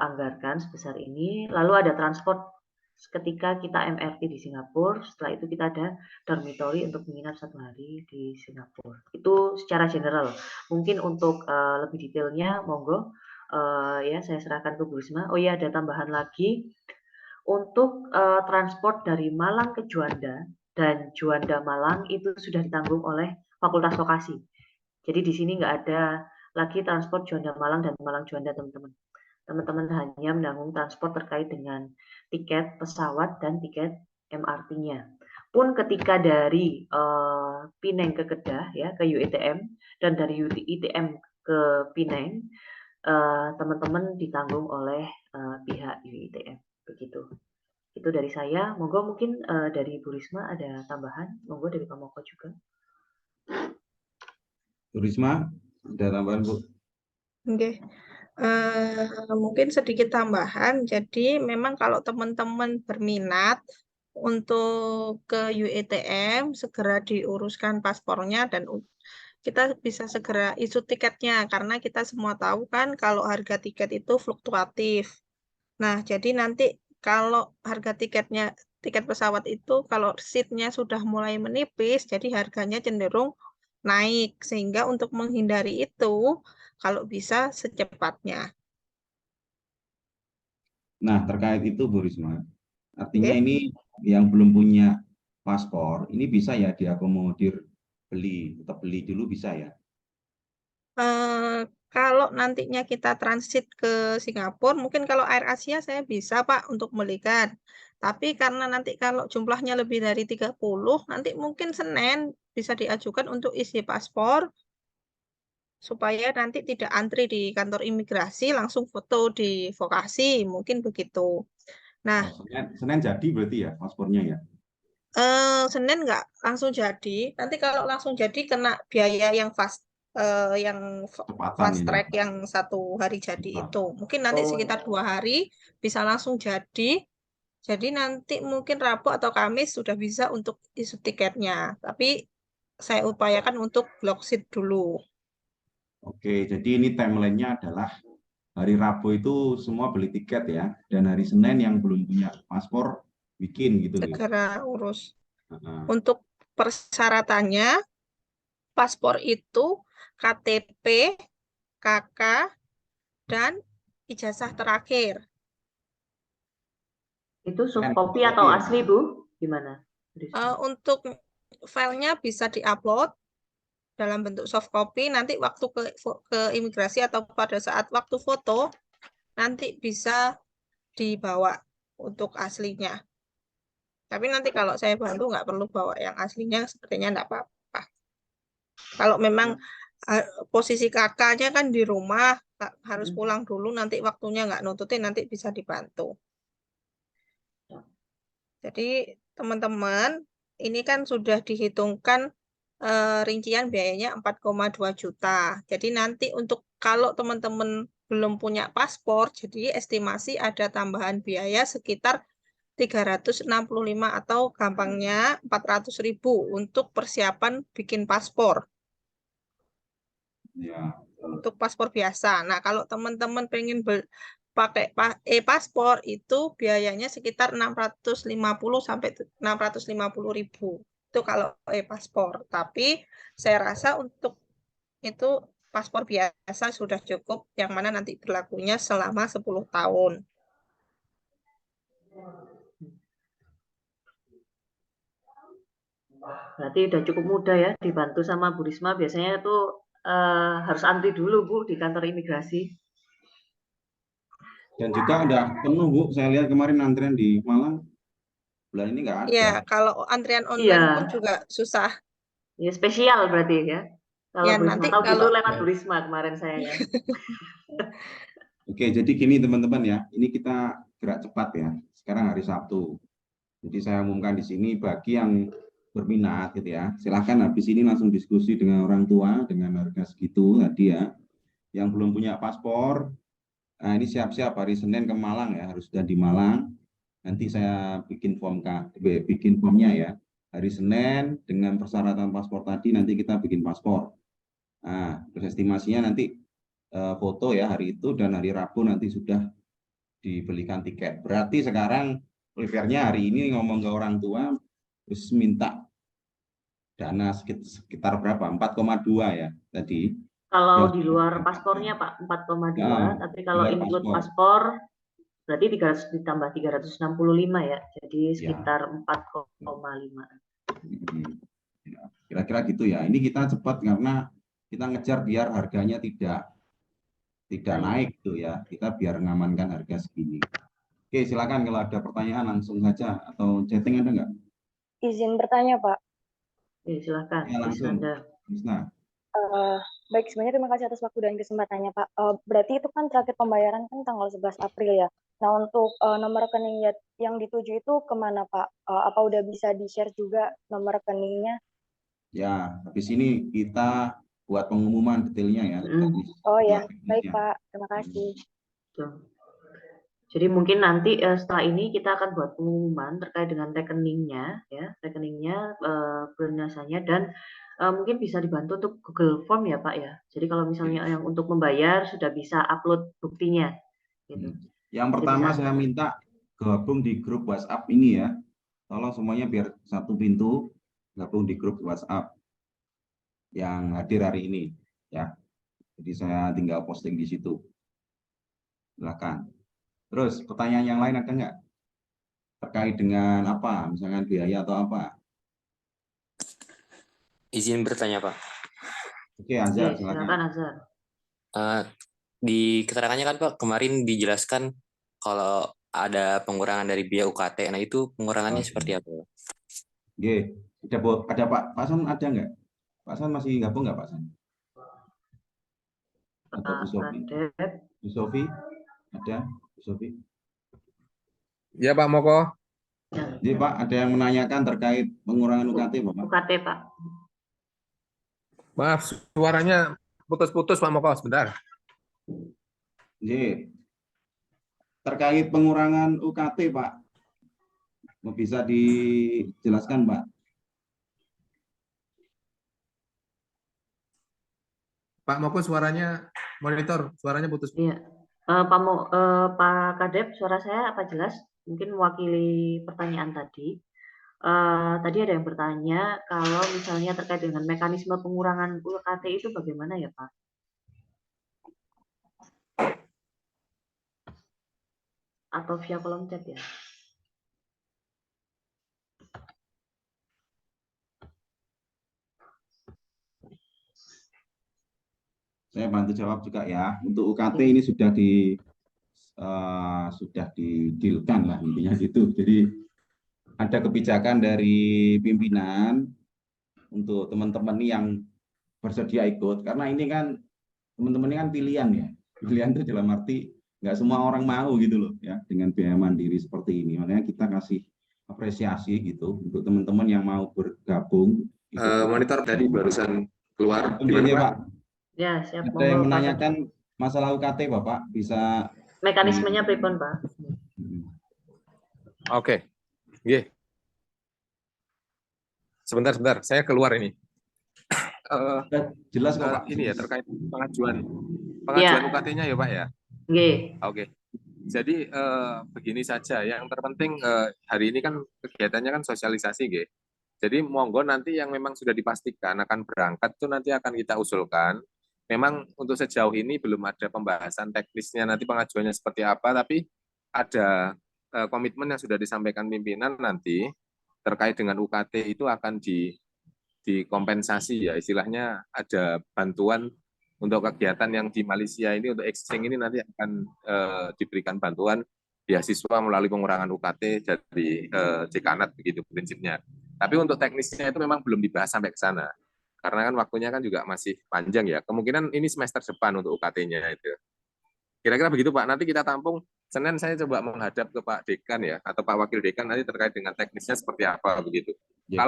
anggarkan sebesar ini. Lalu ada transport ketika kita MRT di Singapura, setelah itu kita ada dormitory untuk menginap 1 hari di Singapura. Itu secara general. Mungkin untuk lebih detailnya, monggo ya saya serahkan ke Bu Risma. Oh iya, ada tambahan lagi untuk transport dari Malang ke Juanda dan Juanda Malang itu sudah ditanggung oleh Fakultas Vokasi. Jadi di sini nggak ada lagi transport Juanda Malang dan Malang Juanda, teman-teman. Teman-teman hanya menanggung transport terkait dengan tiket pesawat dan tiket MRT-nya. Pun ketika dari Pinang ke Kedah ya ke UITM dan dari UITM ke Pinang, teman-teman ditanggung oleh pihak UITM. Begitu. Itu dari saya. Monggo mungkin dari Bu Risma ada tambahan. Monggo dari Pak Moko juga. Bu Risma, ada tambahan, Bu? Oke. Mungkin sedikit tambahan. Jadi memang kalau teman-teman berminat untuk ke UITM, segera diuruskan paspornya dan kita bisa segera isu tiketnya karena kita semua tahu kan kalau harga tiket itu fluktuatif. Nah, jadi nanti kalau harga tiket pesawat itu kalau seatnya sudah mulai menipis, jadi harganya cenderung naik. Sehingga untuk menghindari itu, kalau bisa secepatnya. Nah, terkait itu Bu Risma, artinya Oke. ini yang belum punya paspor, ini bisa ya diakomodir tetap beli dulu bisa ya? Kalau nantinya kita transit ke Singapura, mungkin kalau Air Asia saya bisa Pak untuk belikan. Tapi karena nanti kalau jumlahnya lebih dari 30, nanti mungkin Senin bisa diajukan untuk isi paspor, supaya nanti tidak antri di kantor imigrasi, langsung foto di vokasi, mungkin begitu. Nah, Oh, Senin jadi berarti ya paspornya ya? Senin nggak langsung jadi. Nanti kalau langsung jadi kena biaya yang yang Cepatan fast ini. track yang 1 hari jadi itu. Mungkin nanti Oh, sekitar 2 hari bisa langsung jadi. Jadi nanti mungkin Rabu atau Kamis sudah bisa untuk isu tiketnya. Tapi saya upayakan untuk block seat dulu. Oke, jadi ini timelinenya adalah hari Rabu itu semua beli tiket ya, dan hari Senin yang belum punya paspor bikin gitu loh. Segera urus. Nah, Untuk persyaratannya, paspor itu KTP, KK, dan ijazah terakhir. itu soft Scan copy fotokopi atau ya? asli, Bu? Gimana? Untuk filenya bisa diupload dalam bentuk soft copy. Nanti waktu ke imigrasi atau pada saat waktu foto, nanti bisa dibawa untuk aslinya. Tapi nanti kalau saya bantu nggak perlu bawa yang aslinya, sepertinya nggak apa-apa. Kalau memang posisi kakaknya kan di rumah, harus pulang dulu, nanti waktunya nggak nututin, nanti bisa dibantu. Jadi teman-teman, ini kan sudah dihitungkan rincian biayanya 4,2 juta. Jadi nanti untuk kalau teman-teman belum punya paspor, jadi estimasi ada tambahan biaya sekitar 365 atau gampangnya 400.000 untuk persiapan bikin paspor. Ya. Untuk paspor biasa. Nah, kalau teman-teman pengen pakai e-paspor itu biayanya sekitar 650 sampai 650.000. Itu kalau e-paspor. Tapi saya rasa untuk itu paspor biasa sudah cukup, yang mana nanti berlakunya selama 10 tahun. Berarti udah cukup mudah ya dibantu sama Bu Risma. Biasanya itu harus antri dulu Bu di kantor imigrasi. Dan juga udah penuh Bu, saya lihat kemarin antrian di Malang bulan ini nggak ada. Ya, kalau antrian online pun juga susah. Ya spesial berarti ya. Kalau Ya, Bu Risma nanti tahu kalau gitu lewat Bu Risma kemarin saya ya. Oke, jadi gini teman-teman ya, ini kita gerak cepat ya. Sekarang hari Sabtu. Jadi saya umumkan di sini bagi yang berminat gitu ya. Silahkan habis ini langsung diskusi dengan orang tua dengan harga segitu tadi ya. Yang belum punya paspor, nah ini siap-siap hari Senin ke Malang ya, harus sudah di Malang. Nanti saya bikin formnya ya. Hari Senin dengan persyaratan paspor tadi nanti kita bikin paspor. Nah, terus estimasinya nanti foto ya hari itu dan hari Rabu nanti sudah dibelikan tiket. Berarti sekarang Olivernya hari ini ngomong ke orang tua terus minta dana sekitar berapa? 4,2 ya tadi. Kalau di luar paspornya Pak 4,2, ya, tapi kalau include paspor berarti 300 ditambah 365 ya. Jadi sekitar 4,5. Kira-kira gitu ya. Ini kita cepat karena kita ngejar biar harganya tidak naik tuh ya. Kita biar mengamankan harga segini. Oke, silakan kalau ada pertanyaan langsung saja atau chatting ada nggak? Izin bertanya, Pak. Ya, silakan. Ya, langsung. Nah. Baik, sebenarnya terima kasih atas waktu dan kesempatannya, Pak. Berarti itu kan terakhir pembayaran kan tanggal 11 April ya. Nah, untuk nomor rekening yang dituju itu kemana, Pak? Apa udah bisa di-share juga nomor rekeningnya? Ya, habis ini kita buat pengumuman detailnya ya. Oh ya, baik Pak. Terima kasih. Jadi mungkin nanti setelah ini kita akan buat pengumuman terkait dengan rekeningnya, ya, rekeningnya, pelunasannya dan mungkin bisa dibantu untuk Google Form ya Pak ya. Jadi kalau misalnya yang untuk membayar sudah bisa upload buktinya. Gitu. Yang pertama saya minta gabung di grup WhatsApp ini ya. Tolong semuanya biar satu pintu gabung di grup WhatsApp yang hadir hari ini ya. Jadi saya tinggal posting di situ. Silakan. Terus pertanyaan yang lain ada nggak? Terkait dengan apa? Misalkan biaya atau apa? Izin bertanya, Pak. Oke, Azhar, silakan. Azhar. Di keterangannya kan Pak, kemarin dijelaskan kalau ada pengurangan dari biaya UKT. Nah, itu pengurangannya seperti apa? Oke, ada Pak San ada nggak? Pak San masih gabung nggak Pak San? Atau Bu Sofi? Bu Sofi? Ada Bu Sofi? Ya Pak Moko. Jadi Pak, ada yang menanyakan terkait pengurangan UKT Bapak? UKT Pak. Maaf, suaranya putus-putus Pak Moko, sebentar. Jadi, terkait pengurangan UKT Pak, bisa dijelaskan Pak? Pak Moko suaranya monitor, suaranya putus. Iya. Pak Kadep, suara saya apa jelas? Mungkin mewakili pertanyaan tadi. Tadi ada yang bertanya kalau misalnya terkait dengan mekanisme pengurangan UKT itu bagaimana ya Pak? Atau via kolom chat ya? Saya bantu jawab juga ya. Untuk UKT ini sudah didilkan lah intinya gitu. Jadi ada kebijakan dari pimpinan untuk teman-teman yang bersedia ikut, karena ini kan teman-teman ini kan pilihan ya. Pilihan itu dalam arti nggak semua orang mau gitu loh ya dengan biaya mandiri seperti ini. Makanya kita kasih apresiasi gitu untuk teman-teman yang mau bergabung. Monitor tadi barusan keluar. Gimana, Pak? Ya, siap. Ada yang Monggo, Pak. menanyakan masalah UKT, Bapak bisa Mekanismenya pripun, Pak? Oke. Nggih. Sebentar, saya keluar ini. jelas kok, Pak. Ini ya terkait pengajuan Ya. UKT-nya ya, Pak ya. Nggih. Oke. Jadi begini saja. Yang terpenting hari ini kan kegiatannya kan sosialisasi, nggih. Jadi monggo nanti yang memang sudah dipastikan akan berangkat itu nanti akan kita usulkan. Memang untuk sejauh ini belum ada pembahasan teknisnya nanti pengajuannya seperti apa, tapi ada komitmen yang sudah disampaikan pimpinan nanti terkait dengan UKT itu akan dikompensasi ya, istilahnya ada bantuan untuk kegiatan yang di Malaysia ini, untuk exchange ini nanti akan diberikan bantuan beasiswa melalui pengurangan UKT dari Dekanat begitu prinsipnya. Tapi untuk teknisnya itu memang belum dibahas sampai ke sana. Karena kan waktunya kan juga masih panjang ya. Kemungkinan ini semester depan untuk UKT-nya itu. Kira-kira begitu Pak. Nanti kita tampung Senin saya coba menghadap ke Pak Dekan ya atau Pak Wakil Dekan nanti terkait dengan teknisnya seperti apa begitu. Ya.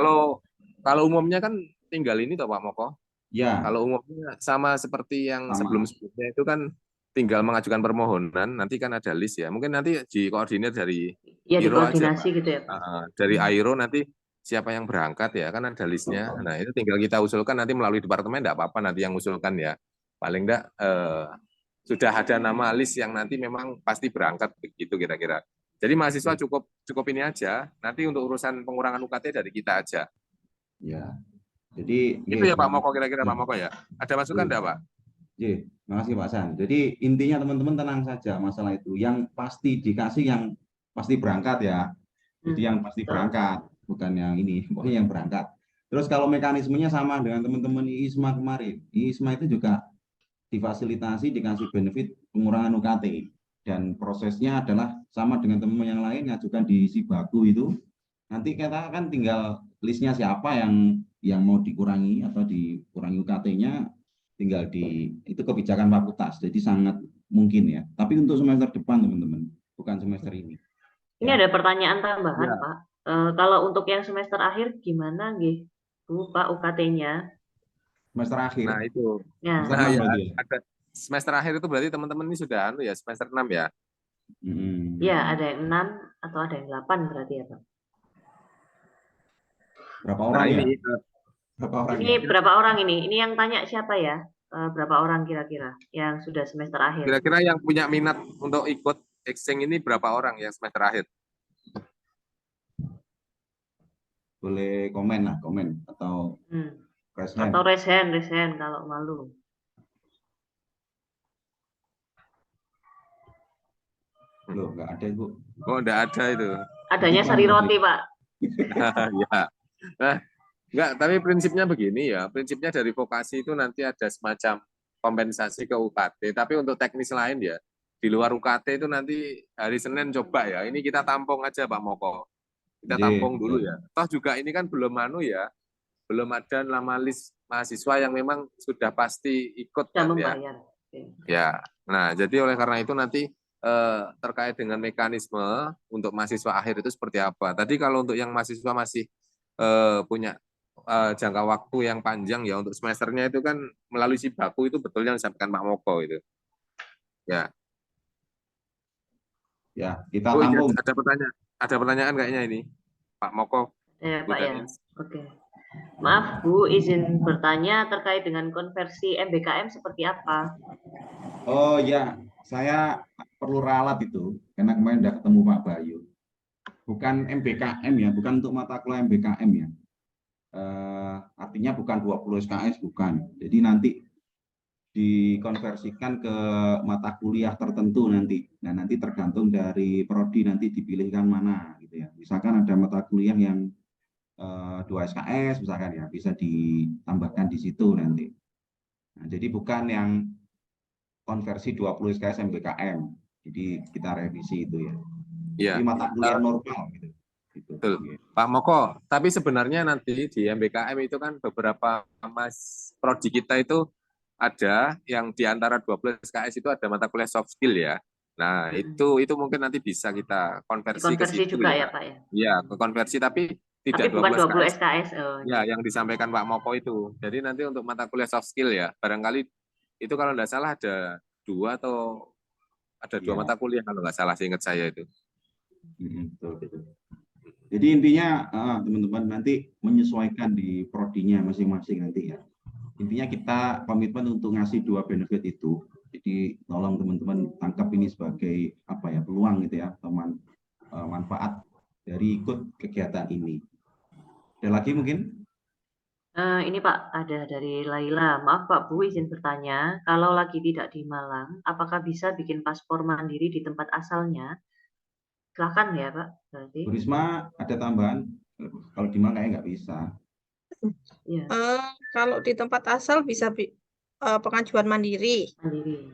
Kalau umumnya kan tinggal ini toh Pak Moko. Ya. Kalau umumnya sama seperti yang sebelum-sebelumnya itu kan tinggal mengajukan permohonan, nanti kan ada list ya. Mungkin nanti dikoordinir dari AIRO aja, Pak. Gitu ya, Pak. Dari AIRO nanti siapa yang berangkat ya, kan ada listnya. Nah itu tinggal kita usulkan nanti melalui departemen, enggak apa-apa nanti yang usulkan ya. Paling enggak sudah ada nama list yang nanti memang pasti berangkat begitu kira-kira. Jadi mahasiswa cukup ini aja. Nanti untuk urusan pengurangan UKT dari kita aja. Ya. Jadi itu ya Pak Moko kira-kira Pak Moko ya. Ada masukan enggak Pak? Iya, makasih Pak San. Jadi intinya teman-teman tenang saja masalah itu. Yang pasti dikasih yang pasti berangkat ya. Jadi yang pasti berangkat, bukan yang ini, pokoknya yang berangkat. Terus kalau mekanismenya sama dengan teman-teman IISMA kemarin. IISMA itu juga difasilitasi, dikasih benefit pengurangan UKT. Dan prosesnya adalah sama dengan teman-teman yang lain, ngajukan di Sibaku itu. Nanti kita kan tinggal listnya siapa yang mau dikurangi atau dikurangi UKT-nya, tinggal itu kebijakan fakultas. Jadi sangat mungkin ya. Tapi untuk semester depan teman-teman, bukan semester ini. Ini ada pertanyaan tambahan, ya. Pak. Kalau untuk yang semester akhir gimana, nggih, Bu, Pak, UKT-nya? Semester akhir. Nah, itu. Ya. Ada semester akhir itu berarti teman-teman ini sudah ya semester 6 ya? Ya, ada yang 6 atau ada yang 8 berarti ya, Pak. Berapa orang ya? Berapa orang ini? Ini yang tanya siapa ya? Berapa orang kira-kira yang sudah semester akhir? Kira-kira yang punya minat untuk ikut exchange ini berapa orang yang semester akhir? Boleh komen atau raise hand. Atau raise hand kalau malu. Loh, nggak ada Bu. Oh, nggak ada itu. Adanya sari roti Pak. Ya. Nah, enggak, tapi prinsipnya begini ya. Prinsipnya dari vokasi itu nanti ada semacam kompensasi ke UKT. Tapi untuk teknis lain ya, di luar UKT itu nanti hari Senin coba ya. Ini kita tampung aja Pak Moko. Kita tampung dulu ya. Toh juga ini kan belum belum ada nama list mahasiswa yang memang sudah pasti ikut kan ya. Ya. Nah, jadi oleh karena itu nanti terkait dengan mekanisme untuk mahasiswa akhir itu seperti apa. Tadi kalau untuk yang mahasiswa masih punya jangka waktu yang panjang ya untuk semesternya itu kan melalui Sibaku itu betul yang disampaikan Pak Moko itu. Ya. Ya, kita tampung. Ada pertanyaan kayaknya ini, Pak Moko. Ya, Pak ya. Oke. Maaf Bu, izin bertanya terkait dengan konversi MBKM seperti apa? Oh ya, saya perlu ralat itu karena kemarin udah ketemu Pak Bayu. Bukan MBKM ya, bukan untuk mata kuliah MBKM ya. Artinya bukan 20 SKS, bukan. Jadi nanti dikonversikan ke mata kuliah tertentu nanti. Nah, nanti tergantung dari prodi nanti dipilihkan mana gitu ya. Misalkan ada mata kuliah yang 2 SKS misalkan ya, bisa ditambahkan di situ nanti. Nah, jadi bukan yang konversi 20 SKS MBKM. Jadi kita revisi itu ya. Ya. Jadi mata kuliah normal gitu. Betul. Pak Moko, tapi sebenarnya nanti di MBKM itu kan beberapa prodi kita itu ada yang di antara 12 KS itu ada mata kuliah soft skill ya. Nah, itu mungkin nanti bisa kita konversi ke Dikonversi situ juga ya. ya Pak ya. Iya, ke konversi tapi tidak Tapi bukan 12 20 KS. SKS. Oh, Ya, yang disampaikan Pak Moko itu. Jadi nanti untuk mata kuliah soft skill ya, barangkali itu kalau tidak salah ada 2 atau ada 2 Iya. mata kuliah kalau nggak salah seingat saya itu. Betul. Jadi intinya teman-teman nanti menyesuaikan di prodinya masing-masing nanti ya. Intinya kita komitmen untuk ngasih 2 benefit itu. Jadi tolong teman-teman tangkap ini sebagai apa ya, peluang gitu ya, teman manfaat dari ikut kegiatan ini. Ada lagi mungkin? Ini Pak, ada dari Laila. Maaf Pak Bu, izin bertanya. Kalau lagi tidak di Malang, apakah bisa bikin paspor mandiri di tempat asalnya? Silakan ya Pak. Berarti. Bu Risma ada tambahan? Kalau di Malang kayaknya nggak bisa. Ya. Kalau di tempat asal bisa pengajuan mandiri. Mandiri.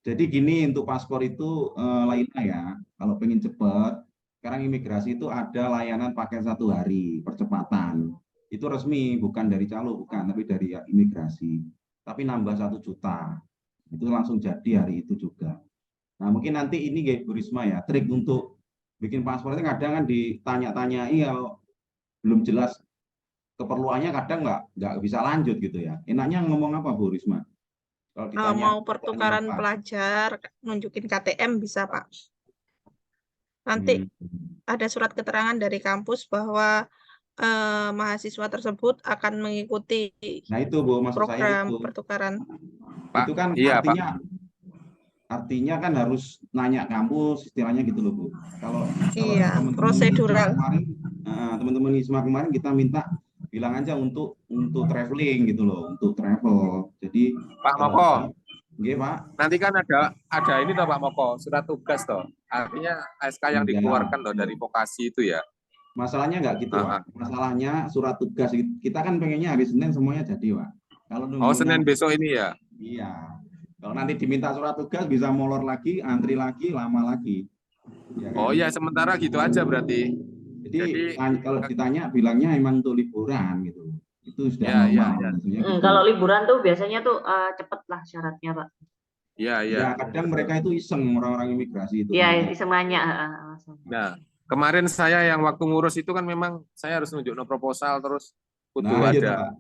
Jadi gini, untuk paspor itu Laila ya, kalau pengen cepat, sekarang imigrasi itu ada layanan pakai 1 hari percepatan. Itu resmi, bukan dari calo, bukan, tapi dari imigrasi. Tapi nambah 1 juta. Itu langsung jadi hari itu juga. Nah, mungkin nanti ini Bu Risma ya, trik untuk bikin paspor itu kadang kan ditanya-tanyai kalau belum jelas keperluannya, kadang nggak bisa lanjut gitu ya. Enaknya ngomong apa Bu Risma? Kalau ditanya Mau pertukaran pelajar, nunjukin KTM bisa Pak. Nanti ada surat keterangan dari kampus bahwa mahasiswa tersebut akan mengikuti Nah itu Bu, maksud saya program itu. pertukaran. Pak, Itu kan iya, artinya kan harus nanya kampus istilahnya gitu loh Bu. Kalau Iya, teman-teman prosedural. teman-teman ISMA kemarin kita minta bilang aja untuk traveling gitu loh, untuk travel. Jadi Pak Moko, nggih, Pak. nanti kan ada ini toh Pak Moko, surat tugas toh. Artinya SK yang dikeluarkan toh dari vokasi itu ya. Masalahnya nggak gitu, Pak. Masalahnya surat tugas kita kan pengennya hari Senin semuanya jadi, Pak. Kalau Senin besok ini ya. Iya. Kalau nanti diminta surat tugas bisa molor lagi, antri lagi, lama lagi. Ya kan? Oh ya, sementara gitu aja berarti. Jadi kalau ditanya bilangnya emang untuk liburan gitu. Itu sudah normal. Gitu. Kalau liburan tuh biasanya tuh cepet lah syaratnya Pak. Iya. Ya kadang mereka itu iseng, orang-orang imigrasi itu. Iya, iseng nanya. Nah, kemarin saya yang waktu ngurus itu kan memang saya harus nunjuk proposal terus kudu ada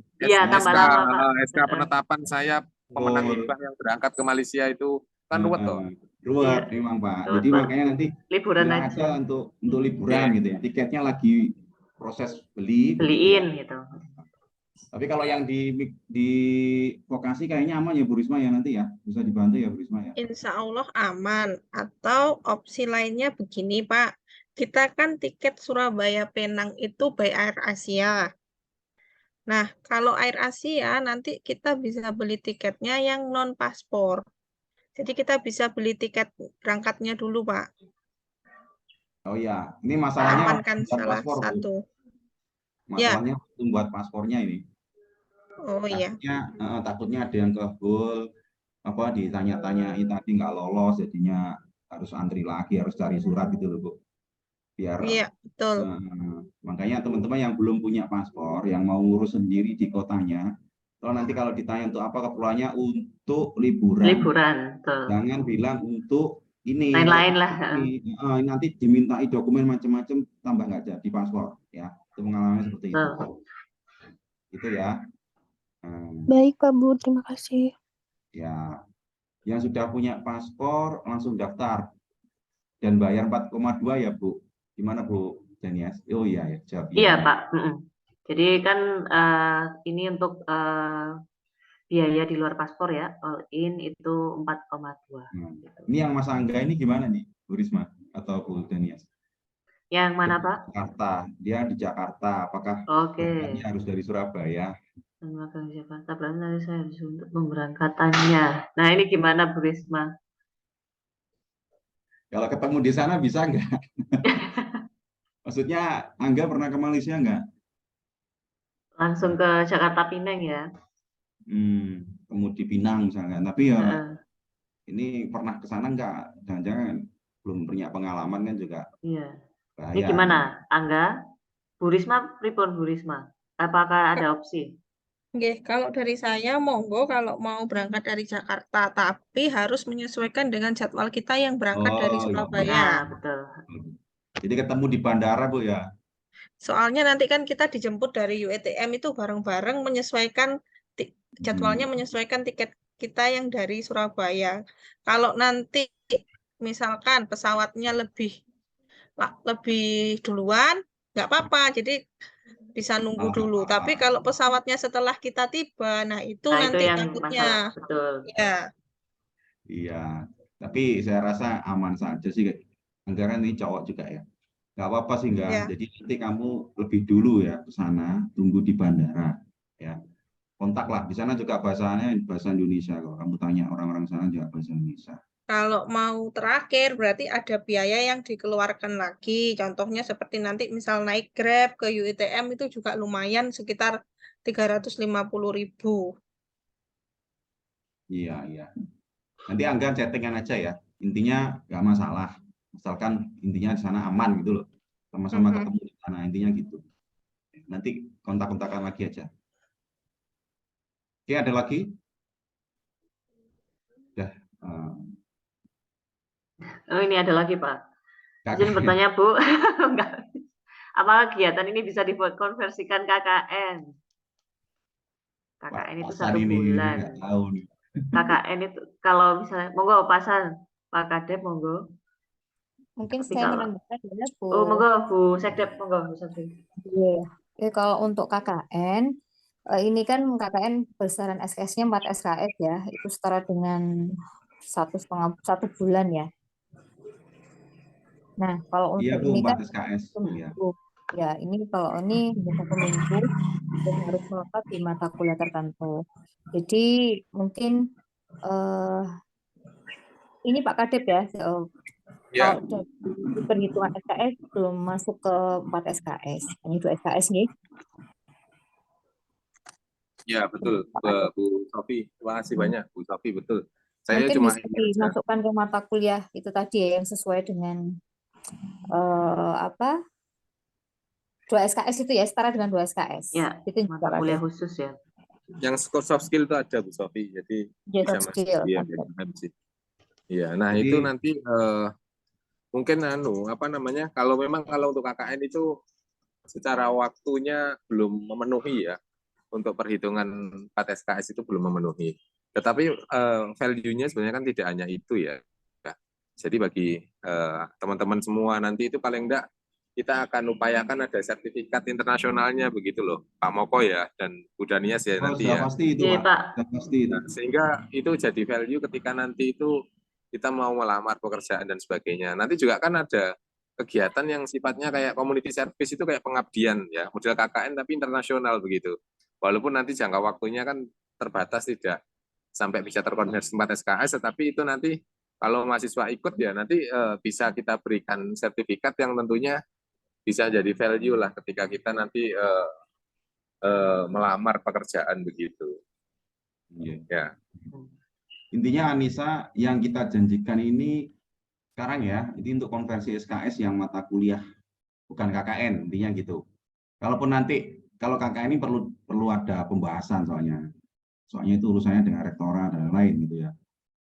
SK penetapan saya pemenang hibah yang berangkat ke Malaysia itu kan ruwet toh. Ruwet memang Pak. Jadi makanya nanti liburan aja untuk liburan gitu ya. Tiketnya lagi proses beliin gitu. Tapi kalau yang di vokasi kayaknya aman ya Bu Risma ya nanti ya. Bisa dibantu ya Bu Risma ya. Insya Allah aman. Atau opsi lainnya begini Pak. Kita kan tiket Surabaya Penang itu by Air Asia. Nah, kalau Air Asia nanti kita bisa beli tiketnya yang non paspor. Jadi kita bisa beli tiket berangkatnya dulu, Pak. Oh iya, ini masalahnya amankan salah paspor, satu. Masalahnya membuat paspornya ini. Oh iya. Takutnya ada yang kebul, ditanya-tanyai tadi nggak lolos, jadinya harus antri lagi, harus cari surat gitu loh Bu. Biar. Iya betul. Makanya teman-teman yang belum punya paspor, yang mau ngurus sendiri di kotanya, kalau ditanya untuk apa keperluannya, untuk liburan. Betul. Jangan bilang untuk ini. Lain-lain lah. Nanti dimintai dokumen macam-macam, tambah nggak jadi paspor, ya. Itu pengalaman seperti itu. Itu ya. Baik Pak Bu, terima kasih. Ya, yang sudah punya paspor langsung daftar dan bayar 4,2 ya Bu. Gimana Bu Danias? Oh iya ya, jawab. Iya Pak. Jadi kan ini untuk biaya di luar paspor ya, all in itu 4,2. Ini yang Mas Angga ini gimana nih, Bu Risma atau Bu Danias? Yang mana Pak? Jakarta, dia di Jakarta. Apakah harus dari Surabaya? Jakarta, berarti saya harus untuk pemberangkatannya. Nah ini gimana Bu Risma? Kalau ketemu di sana bisa nggak? Maksudnya Angga pernah ke Malaysia nggak? Langsung ke Jakarta Pinang ya? Kemudi Pinang misalnya. Tapi ya ini pernah ke sana nggak? Jangan-jangan belum punya pengalaman kan juga. Iya. Ini Bahaya. gimana, Angga? Bu Risma, pripun Bu Risma? Apakah ada opsi? Nggih, kalau dari saya monggo kalau mau berangkat dari Jakarta, tapi harus menyesuaikan dengan jadwal kita yang berangkat dari Oh Surabaya. iya. Nah, betul. Jadi ketemu di bandara Bu ya. Soalnya nanti kan kita dijemput dari UETM itu bareng-bareng menyesuaikan jadwalnya menyesuaikan tiket kita yang dari Surabaya. Kalau nanti misalkan pesawatnya lebih duluan, nggak apa-apa. Jadi bisa nunggu dulu. Tapi kalau pesawatnya setelah kita tiba, nah itu Nah, itu nanti yang takutnya. masalah, betul. Ya, Iya. Tapi saya rasa aman saja sih. Anggaran ini cowok juga ya. Nggak apa-apa sih enggak. ya. Jadi nanti kamu lebih dulu ya ke sana, tunggu di bandara. Ya. Kontaklah. Di sana juga bahasanya bahasa Indonesia. Kalau kamu tanya orang-orang sana juga bahasa Indonesia. Kalau mau terakhir berarti ada biaya yang dikeluarkan lagi. Contohnya seperti nanti misal naik Grab ke UITM itu juga lumayan sekitar 350.000. Iya, iya. Nanti Angga chattingan aja ya. Intinya nggak masalah. Asalkan intinya di sana aman gitu loh. Sama-sama ketemu di sana. Intinya gitu. Nanti kontak-kontakan lagi aja. Oke, ada lagi? Udah. Oh, ini ada lagi, Pak. Kakak. Izin bertanya, Bu. Enggak. Apakah kegiatan ini bisa dikonversikan KKN? KKN itu Pasan 1 ini bulan. nggak tahu nih. KKN itu kalau misalnya, monggo pasan, Pak Kadep, monggo. Mungkin Tapi saya kalau, menambahkan ya, Bu. oh monggo Bu Sekdep, monggo Bu Sekdep. Iya. Oke, kalau untuk KKN, ini kan KKN besaran SKS-nya 4 SKS ya, itu setara dengan 1 bulan ya. Nah, kalau Iya untuk Bu, ini 4 kan SKS. Iya. seminggu. Ya, ini kalau ini hanya 1 minggu dan harus melekat di mata kuliah tertentu. Jadi mungkin ini Pak Kadep ya, Ya, kalau dari perhitungan SKS belum masuk ke 4 SKS, hanya 2 SKS nih. ya betul, Bu Sofi. Terima kasih banyak, Bu Sofi, betul. Saya Mungkin cuma bisa ingin aja, dimasukkan ke mata kuliah itu tadi ya, yang sesuai dengan apa 2 SKS itu ya, setara dengan 2 SKS. Ya, Itu juga mata kuliah ada. khusus ya. yang soft skill itu ada, Bu Sofi. Jadi Ya, bisa soft masuk skill. ya dari MC. Iya, nah Jadi, itu nanti mungkin apa namanya? Kalau memang untuk KKN itu secara waktunya belum memenuhi ya, untuk perhitungan 4 SKS itu belum memenuhi. Tetapi value-nya sebenarnya kan tidak hanya itu ya. Jadi bagi teman-teman semua nanti itu paling enggak kita akan upayakan ada sertifikat internasionalnya begitu loh, Pak Moko ya dan Bu Danias ya nanti sudah ya. pasti itu Iya, Pak. Pak. Sudah pasti itu. Nah, sehingga itu jadi value ketika nanti itu kita mau melamar pekerjaan dan sebagainya. Nanti juga kan ada kegiatan yang sifatnya kayak community service itu kayak pengabdian ya, model KKN tapi internasional begitu. Walaupun nanti jangka waktunya kan terbatas tidak sampai bisa terkonversi 4 SKS, tetapi itu nanti kalau mahasiswa ikut ya nanti bisa kita berikan sertifikat yang tentunya bisa jadi value lah ketika kita nanti melamar pekerjaan begitu. Iya. Ya. Intinya Anissa, yang kita janjikan ini sekarang ya, ini untuk konversi SKS yang mata kuliah, bukan KKN, intinya gitu. Kalaupun nanti, kalau KKN ini perlu ada pembahasan soalnya itu urusannya dengan rektorat dan lain gitu ya.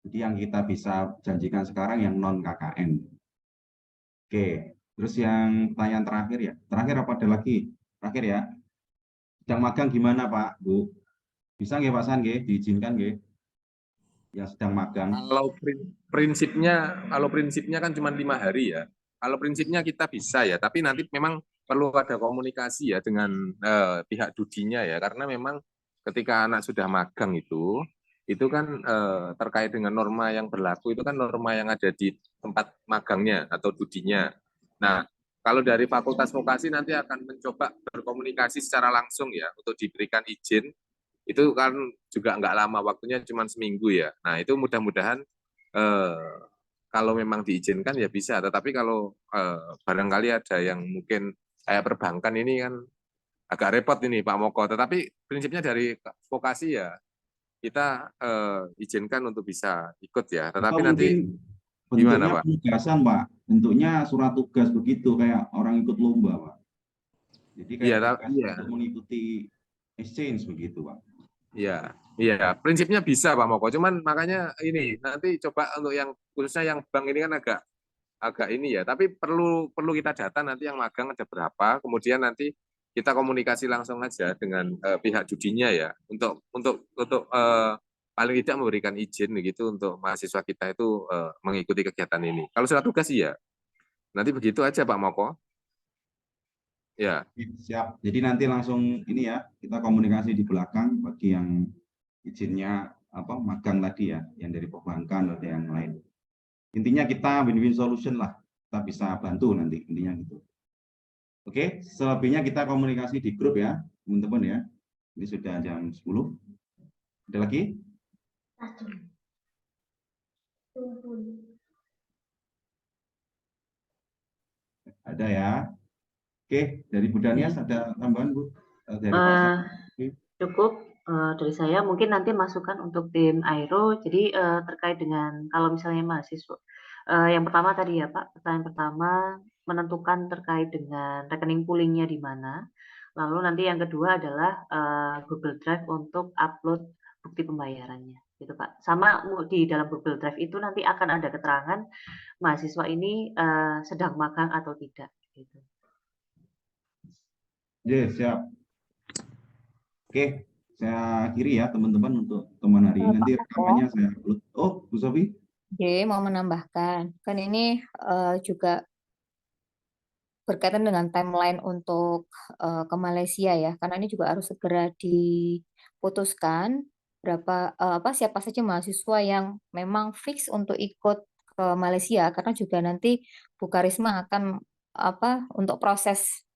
Jadi yang kita bisa janjikan sekarang yang non KKN. Oke, terus yang pertanyaan terakhir ya. Terakhir apa ada lagi? Terakhir ya. Sedang magang gimana Pak, Bu? Bisa nggak Pak San, nggih? Diizinkan nggih? Yang sedang magang. Kalau prinsipnya kan cuma 5 hari ya. Kalau prinsipnya kita bisa ya, tapi nanti memang perlu ada komunikasi ya dengan pihak dudinya ya, karena memang ketika anak sudah magang itu kan terkait dengan norma yang berlaku itu kan norma yang ada di tempat magangnya atau dudinya. Nah, kalau dari Fakultas Vokasi nanti akan mencoba berkomunikasi secara langsung ya untuk diberikan izin. Itu kan juga nggak lama, waktunya cuma seminggu ya. Nah itu mudah-mudahan kalau memang diizinkan ya bisa, tetapi kalau barangkali ada yang mungkin kayak perbankan ini kan agak repot ini Pak Moko, tetapi prinsipnya dari vokasi ya kita izinkan untuk bisa ikut ya, tetapi Atau nanti mungkin Gimana, bentuknya Pak? penugasan, Pak. Bentuknya surat tugas begitu, kayak orang ikut lomba, Pak. Jadi Iya, kayak tugas iya, untuk mengikuti exchange begitu, Pak. iya, iya. Prinsipnya bisa, Pak Moko. Cuman makanya ini nanti coba untuk yang khususnya yang bank ini kan agak ini ya. Tapi perlu kita data nanti yang magang ada berapa. Kemudian nanti kita komunikasi langsung aja dengan pihak judinya ya untuk paling tidak memberikan izin begitu untuk mahasiswa kita itu mengikuti kegiatan ini. Kalau surat tugas sih ya. Nanti begitu aja Pak Moko. Ya. Siap. Jadi nanti langsung ini ya, kita komunikasi di belakang bagi yang izinnya apa magang tadi ya, yang dari perbankan atau yang lain. Intinya kita win-win solution lah. Kita bisa bantu nanti intinya gitu. Oke, selebihnya kita komunikasi di grup ya, teman-teman ya. Ini sudah jam 10. Ada lagi? Ada ya. Oke, dari Bu Danias ada tambahan, Bu? Dari Pak Sakti? Cukup dari saya, mungkin nanti masukan untuk tim Aero. Jadi terkait dengan kalau misalnya mahasiswa, yang pertama tadi ya Pak, pertanyaan pertama menentukan terkait dengan rekening poolingnya di mana. Lalu nanti yang kedua adalah Google Drive untuk upload bukti pembayarannya, gitu Pak. Sama di dalam Google Drive itu nanti akan ada keterangan mahasiswa ini sedang magang atau tidak, gitu. Yes, siap. Oke, saya akhiri ya teman-teman untuk teman hari ini. Nanti rekamannya saya upload. Oh, Bu Sofi? Mau menambahkan, kan ini juga berkaitan dengan timeline untuk ke Malaysia ya, karena ini juga harus segera diputuskan siapa saja mahasiswa yang memang fix untuk ikut ke Malaysia, karena juga nanti Bu Karisma akan untuk proses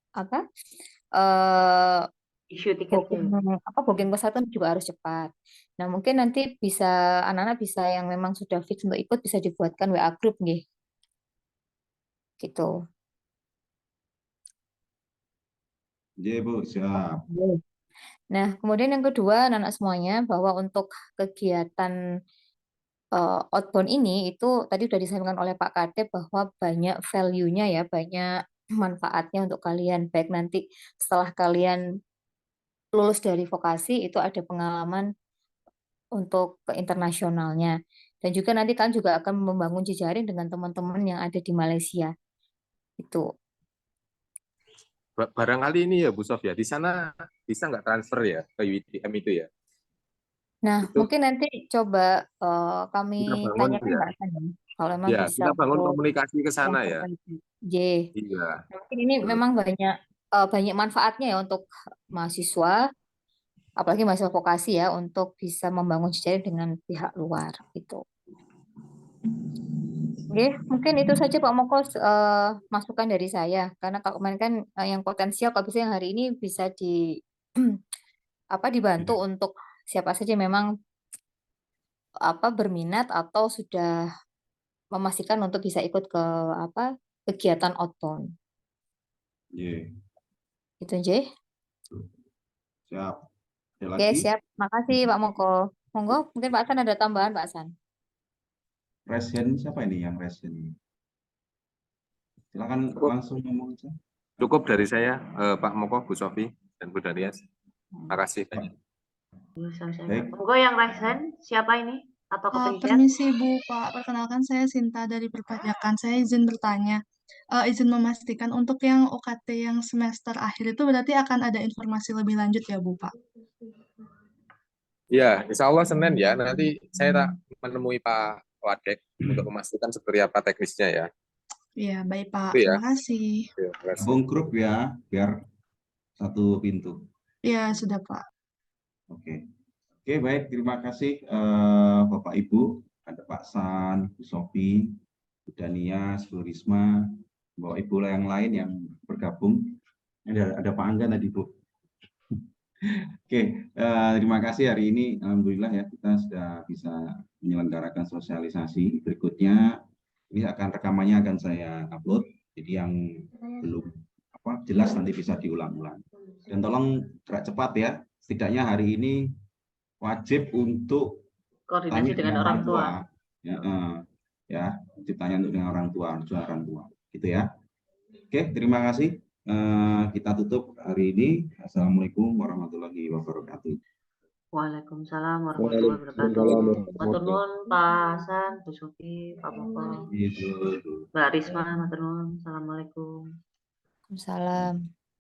Issue tiketnya. booking pesawat juga harus cepat. Nah, mungkin nanti bisa anak-anak bisa yang memang sudah fix untuk ikut bisa dibuatkan WA group nih. Gitu. Iya, Bu, siap. Nah, kemudian yang kedua, anak-anak semuanya, bahwa untuk kegiatan outbound ini, itu tadi sudah disampaikan oleh Pak Kadep bahwa banyak value-nya ya, banyak manfaatnya untuk kalian. Baik nanti setelah kalian lulus dari vokasi, itu ada pengalaman untuk ke internasionalnya. Dan juga nanti kalian juga akan membangun jejaring dengan teman-teman yang ada di Malaysia. Itu. Barangkali ini ya Bu Sof ya, di sana bisa nggak transfer ya ke UiTM itu ya? Nah, mungkin nanti coba kami Kita bangun tanyakan ya. Mbak San, kalau memang Ya, bisa kita bangun untuk komunikasi ke sana ya. J. Iya. Nah, mungkin ini memang banyak manfaatnya ya untuk mahasiswa, apalagi mahasiswa vokasi ya, untuk bisa membangun jejaring dengan pihak luar gitu. Oke, mungkin itu saja Pak Moko masukan dari saya, karena kalau kemarin kan yang potensial kalau bisa yang hari ini bisa dibantu untuk siapa saja memang berminat atau sudah memastikan untuk bisa ikut ke kegiatan outbound. Iya. Itu J. Siap. Ada Oke, lagi? siap. Makasih Pak Moko. Monggo, mungkin Pak San ada tambahan Pak San. Resen siapa ini yang resen? Silakan langsung ngomong aja. Cukup dari saya, Pak Moko, Bu Sofi, dan Bu Danias. Makasih banyak. Monggo yang resen siapa ini? Atau kepenjat? Permisi Bu, Pak. Perkenalkan saya Sinta dari Perpajakan. Saya izin bertanya. Izin memastikan untuk yang UKT yang semester akhir itu berarti akan ada informasi lebih lanjut ya Bu, Pak? Ya, insya Allah Senin ya. Nanti saya tak menemui Pak Wadek untuk memastikan seperti apa teknisnya ya. Iya, baik Pak. Itu ya. Terima kasih. Gabung grup ya, biar satu pintu. Iya, sudah Pak. Oke. Oke, baik. Terima kasih Bapak Ibu. Ada Pak San, Bu Sofi, Bu Danias, Bu Risma, Bapak Ibu yang lain yang bergabung. Ada Pak Angga tadi, Bu. Oke, terima kasih hari ini. Alhamdulillah ya, kita sudah bisa menyelenggarakan sosialisasi. Berikutnya, ini rekamannya akan saya upload. Jadi yang belum jelas nanti bisa diulang-ulang. Dan tolong gerak cepat ya. Setidaknya hari ini wajib untuk koordinasi dengan orang tua. Ya, ciptanya untuk dengan orang tua, gitu ya. Oke, terima kasih. Kita tutup hari ini. Assalamualaikum warahmatullahi wabarakatuh. Waalaikumsalam warahmatullahi wabarakatuh. Matur nuwun Pak Hasan, Bu Sufi, Pak Moko, Gitu. Mbak Risma, matur nuwun. Assalamualaikum. Waalaikumsalam.